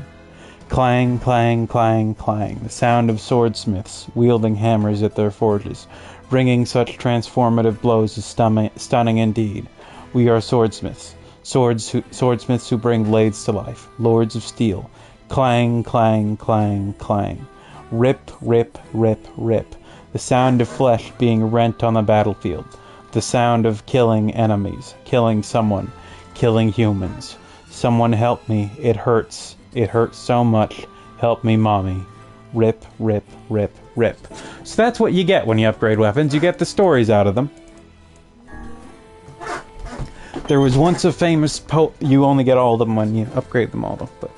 Clang, clang, clang, clang. The sound of swordsmiths wielding hammers at their forges. Ringing such transformative blows is stunning indeed. We are swordsmiths. Swordsmiths who bring blades to life. Lords of steel. Clang, clang, clang, clang. Rip, rip, rip, rip. The sound of flesh being rent on the battlefield. The sound of killing enemies. Killing someone. Killing humans. Someone help me. It hurts. It hurts so much. Help me, mommy. Rip, rip, rip, rip. So that's what you get when you upgrade weapons. You get the stories out of them. There was once a famous poet. You only get all of them when you upgrade them all, though. But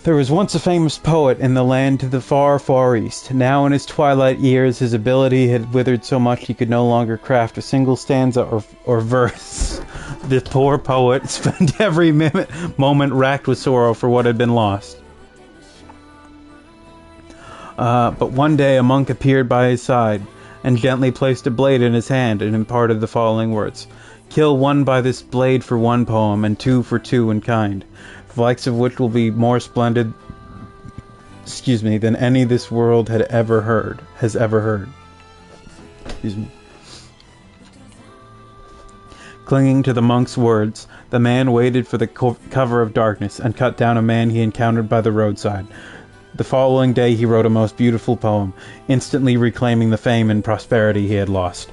there was once a famous poet in the land to the far, far east. Now in his twilight years, his ability had withered so much he could no longer craft a single stanza or verse. The poor poet spent every moment racked with sorrow for what had been lost. But one day a monk appeared by his side and gently placed a blade in his hand and imparted the following words. Kill one by this blade for one poem, and two for two in kind, the likes of which will be more splendid, than any this world has ever heard. Clinging to the monk's words, the man waited for the cover of darkness and cut down a man he encountered by the roadside. The following day he wrote a most beautiful poem, instantly reclaiming the fame and prosperity he had lost.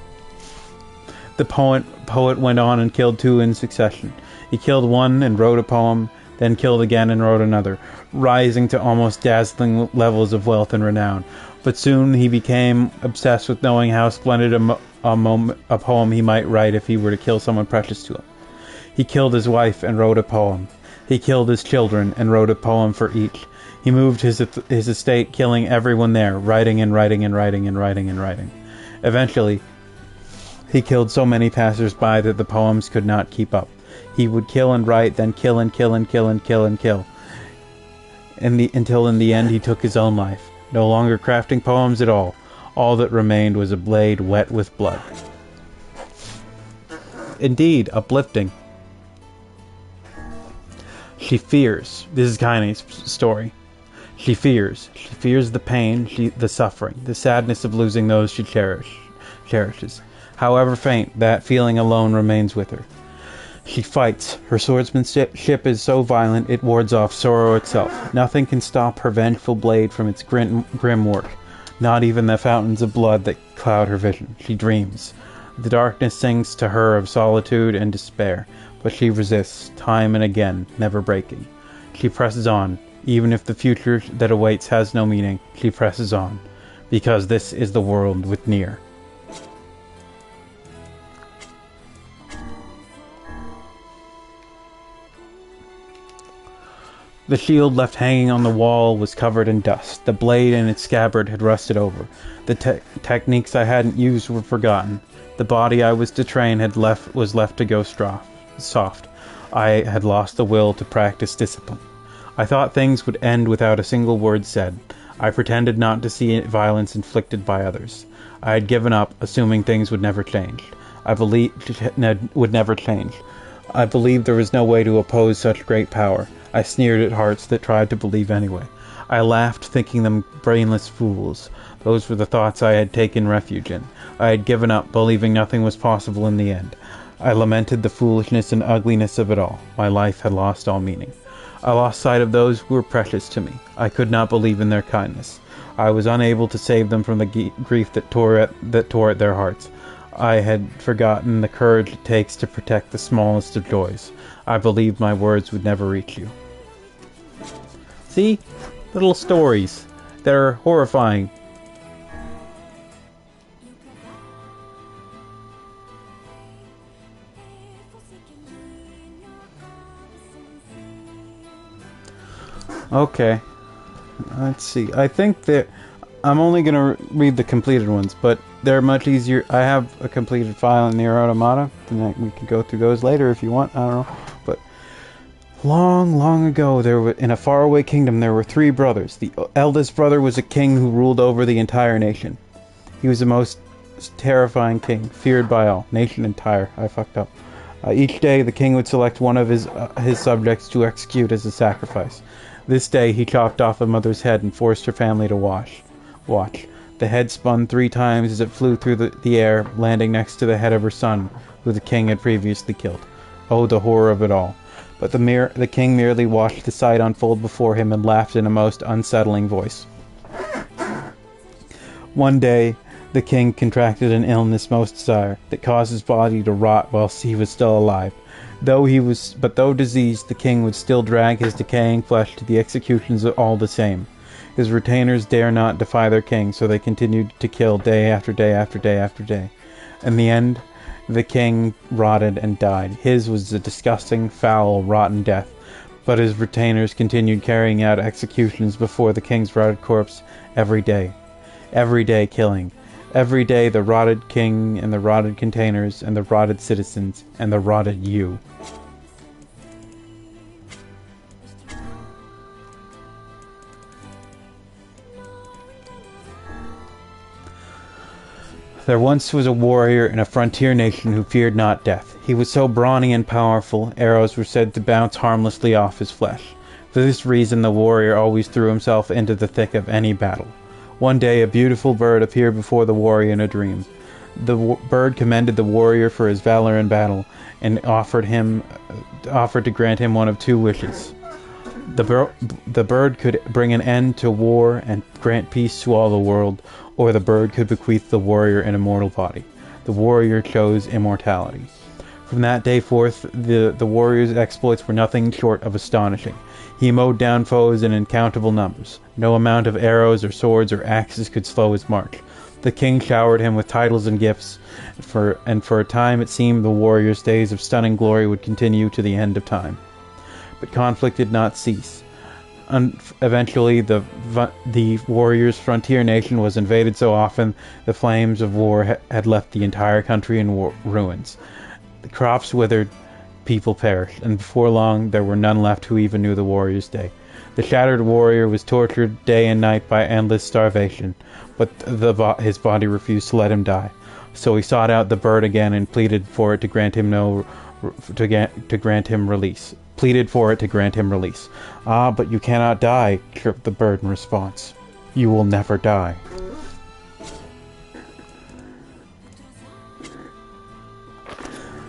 The poet went on and killed two in succession. He killed one and wrote a poem, then killed again and wrote another, rising to almost dazzling levels of wealth and renown. But soon he became obsessed with knowing how splendid a poem he might write if he were to kill someone precious to him. He killed his wife and wrote a poem. He killed his children and wrote a poem for each. He moved his estate, killing everyone there, writing and writing and writing and writing and writing. Eventually, he killed so many passers-by that the poems could not keep up. He would kill and write, then kill and kill and kill and kill and kill. Until in the end he took his own life, no longer crafting poems at all. All that remained was a blade wet with blood. Indeed, uplifting. She fears. This is Kaine's story. She fears. She fears the pain, the suffering, the sadness of losing those she cherishes. However faint, that feeling alone remains with her. She fights. Her swordsmanship is so violent it wards off sorrow itself. Nothing can stop her vengeful blade from its grim work. Not even the fountains of blood that cloud her vision. She dreams. The darkness sings to her of solitude and despair, but she resists, time and again, never breaking. She presses on. Even if the future that awaits has no meaning, she presses on. Because this is the world with NieR. The shield left hanging on the wall was covered in dust. The blade and its scabbard had rusted over. The techniques I hadn't used were forgotten. The body I was to train was left to go soft. I had lost the will to practice discipline. I thought things would end without a single word said. I pretended not to see violence inflicted by others. I had given up, assuming things would never change. I believed there was no way to oppose such great power. I sneered at hearts that tried to believe anyway. I laughed, thinking them brainless fools. Those were the thoughts I had taken refuge in. I had given up, believing nothing was possible in the end. I lamented the foolishness and ugliness of it all. My life had lost all meaning. I lost sight of those who were precious to me. I could not believe in their kindness. I was unable to save them from the grief that tore at their hearts. I had forgotten the courage it takes to protect the smallest of joys. I believed my words would never reach you. See? Little stories. They're horrifying. Okay. Let's see. I think that I'm only going to read the completed ones, but they're much easier. I have a completed file in NieR Automata, and we can go through those later if you want. I don't know. But long, long ago, in a faraway kingdom, there were 3 brothers. The eldest brother was a king who ruled over the entire nation. He was the most terrifying king, feared by all. Nation entire. I fucked up. Each day, the king would select one of his subjects to execute as a sacrifice. This day, he chopped off a mother's head and forced her family to watch. The head spun 3 times as it flew through the air, landing next to the head of her son, who the king had previously killed. Oh, the horror of it all. But the king merely watched the sight unfold before him and laughed in a most unsettling voice. One day, the king contracted an illness most dire, that caused his body to rot whilst he was still alive. Though diseased, the king would still drag his decaying flesh to the executions all the same. His retainers dare not defy their king, so they continued to kill day after day after day after day. In the end, the king rotted and died. His was a disgusting, foul, rotten death, but his retainers continued carrying out executions before the king's rotted corpse every day. Every day killing. Every day the rotted king and the rotted containers and the rotted citizens and the rotted you. There once was a warrior in a frontier nation who feared not death. He was so brawny and powerful, arrows were said to bounce harmlessly off his flesh. For this reason, the warrior always threw himself into the thick of any battle. One day, a beautiful bird appeared before the warrior in a dream. The bird commended the warrior for his valor in battle, and offered to grant him one of 2 wishes. The bird could bring an end to war and grant peace to all the world, or the bird could bequeath the warrior an immortal body. The warrior chose immortality. From that day forth, the warrior's exploits were nothing short of astonishing. He mowed down foes in uncountable numbers. No amount of arrows or swords or axes could slow his march. The king showered him with titles and gifts, and for a time it seemed the warrior's days of stunning glory would continue to the end of time. But conflict did not cease. Eventually, the warrior's frontier nation was invaded so often the flames of war had left the entire country in ruins. The crops withered, people perished, and before long there were none left who even knew the warrior's day. The shattered warrior was tortured day and night by endless starvation, but his body refused to let him die. So he sought out the bird again and pleaded for it to grant him release. "Ah, but you cannot die," chirped the bird in response. "You will never die."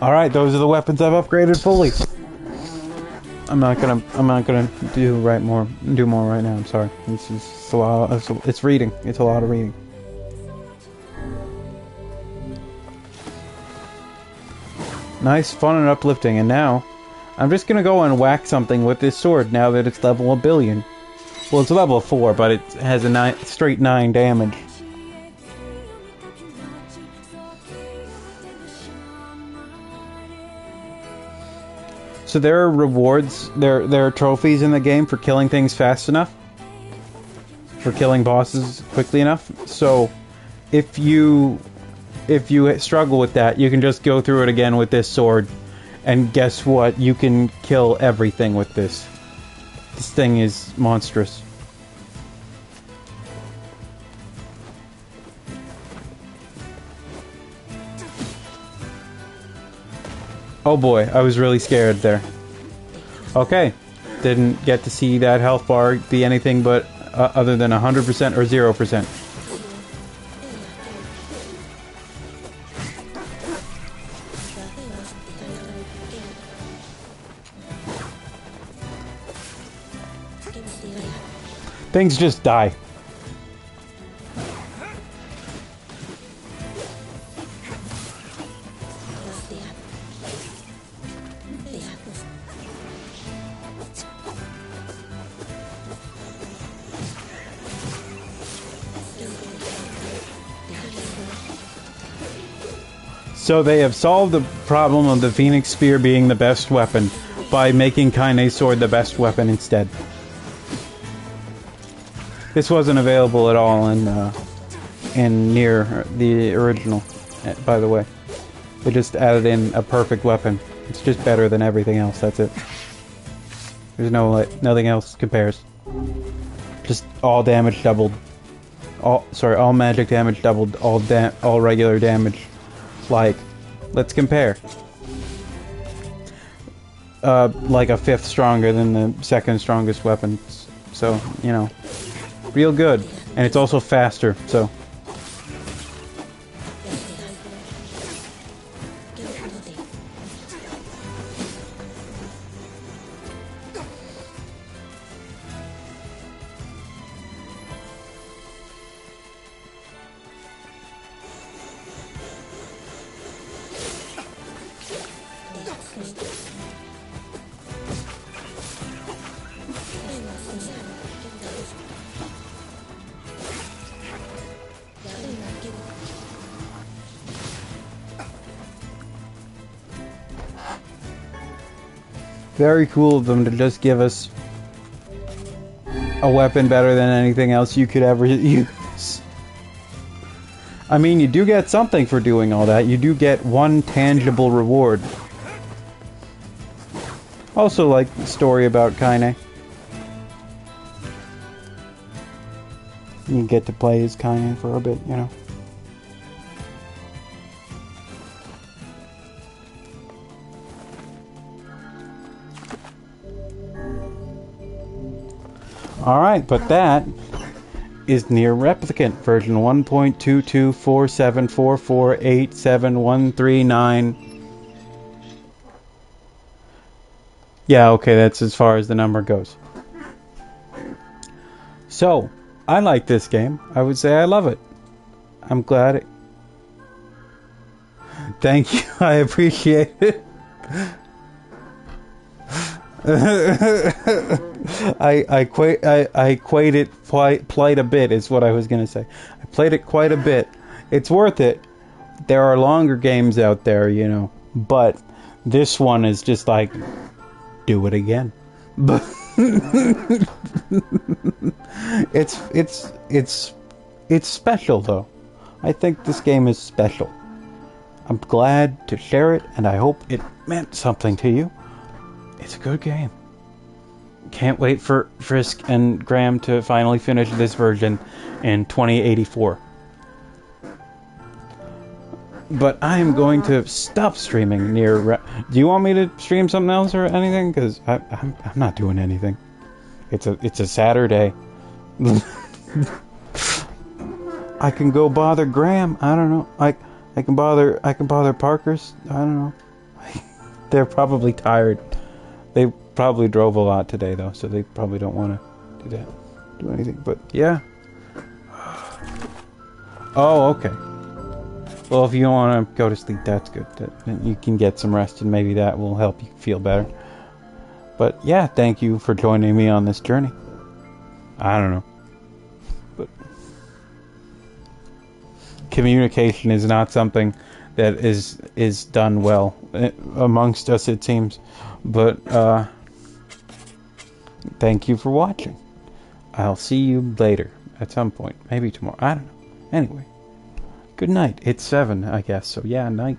Alright, those are the weapons I've upgraded fully. I'm not gonna do more right now, I'm sorry. It's reading. It's a lot of reading. Nice, fun, and uplifting, and now I'm just gonna go and whack something with this sword now that it's level 1 billion. Well, it's level 4, but it has a straight 9 damage. So there are rewards, there are trophies in the game for killing things fast enough. For killing bosses quickly enough. So if you struggle with that, you can just go through it again with this sword. And guess what? You can kill everything with this. This thing is monstrous. Oh boy, I was really scared there. Okay. Didn't get to see that health bar be anything but other than 100% or 0%. Things just die. So they have solved the problem of the Phoenix Spear being the best weapon by making Kaine's sword the best weapon instead. This wasn't available at all in NieR, the original, by the way. They just added in a perfect weapon. It's just better than everything else, that's it. There's nothing else compares. Just all damage doubled. All magic damage doubled, all regular damage. Like, let's compare. Like a fifth stronger than the second strongest weapon. So, you know, real good. And it's also faster, so. Very cool of them to just give us a weapon better than anything else you could ever use. I mean, you do get something for doing all that. You do get one tangible reward. Also like the story about Kaine. You get to play as Kaine for a bit, you know. Alright, but that is NieR Replicant, version 1.22474487139. Yeah, okay, that's as far as the number goes. So, I like this game. I would say I love it. I'm glad it... Thank you, I appreciate it. I played it quite a bit is what I was gonna say. I played it quite a bit. It's worth it. There are longer games out there, you know, but this one is just like, do it again. But it's special though. I think this game is special. I'm glad to share it, and I hope it meant something to you. It's a good game. Can't wait for Frisk and Graham to finally finish this version in 2084. But I am going to stop streaming NieR. Do you want me to stream something else or anything? Because I'm not doing anything. It's a Saturday. I can go bother Graham. I don't know. I can bother Parker's. I don't know. They're probably tired. They probably drove a lot today, though, so they probably don't want to do anything. But yeah. Oh, okay. Well, if you want to go to sleep, that's good. Then you can get some rest, and maybe that will help you feel better. But yeah, thank you for joining me on this journey. I don't know, but communication is not something that is done well amongst us, it seems. But thank you for watching. I'll see you later at some point, maybe tomorrow. I don't know. Anyway, good night. It's 7, I guess. So yeah, night.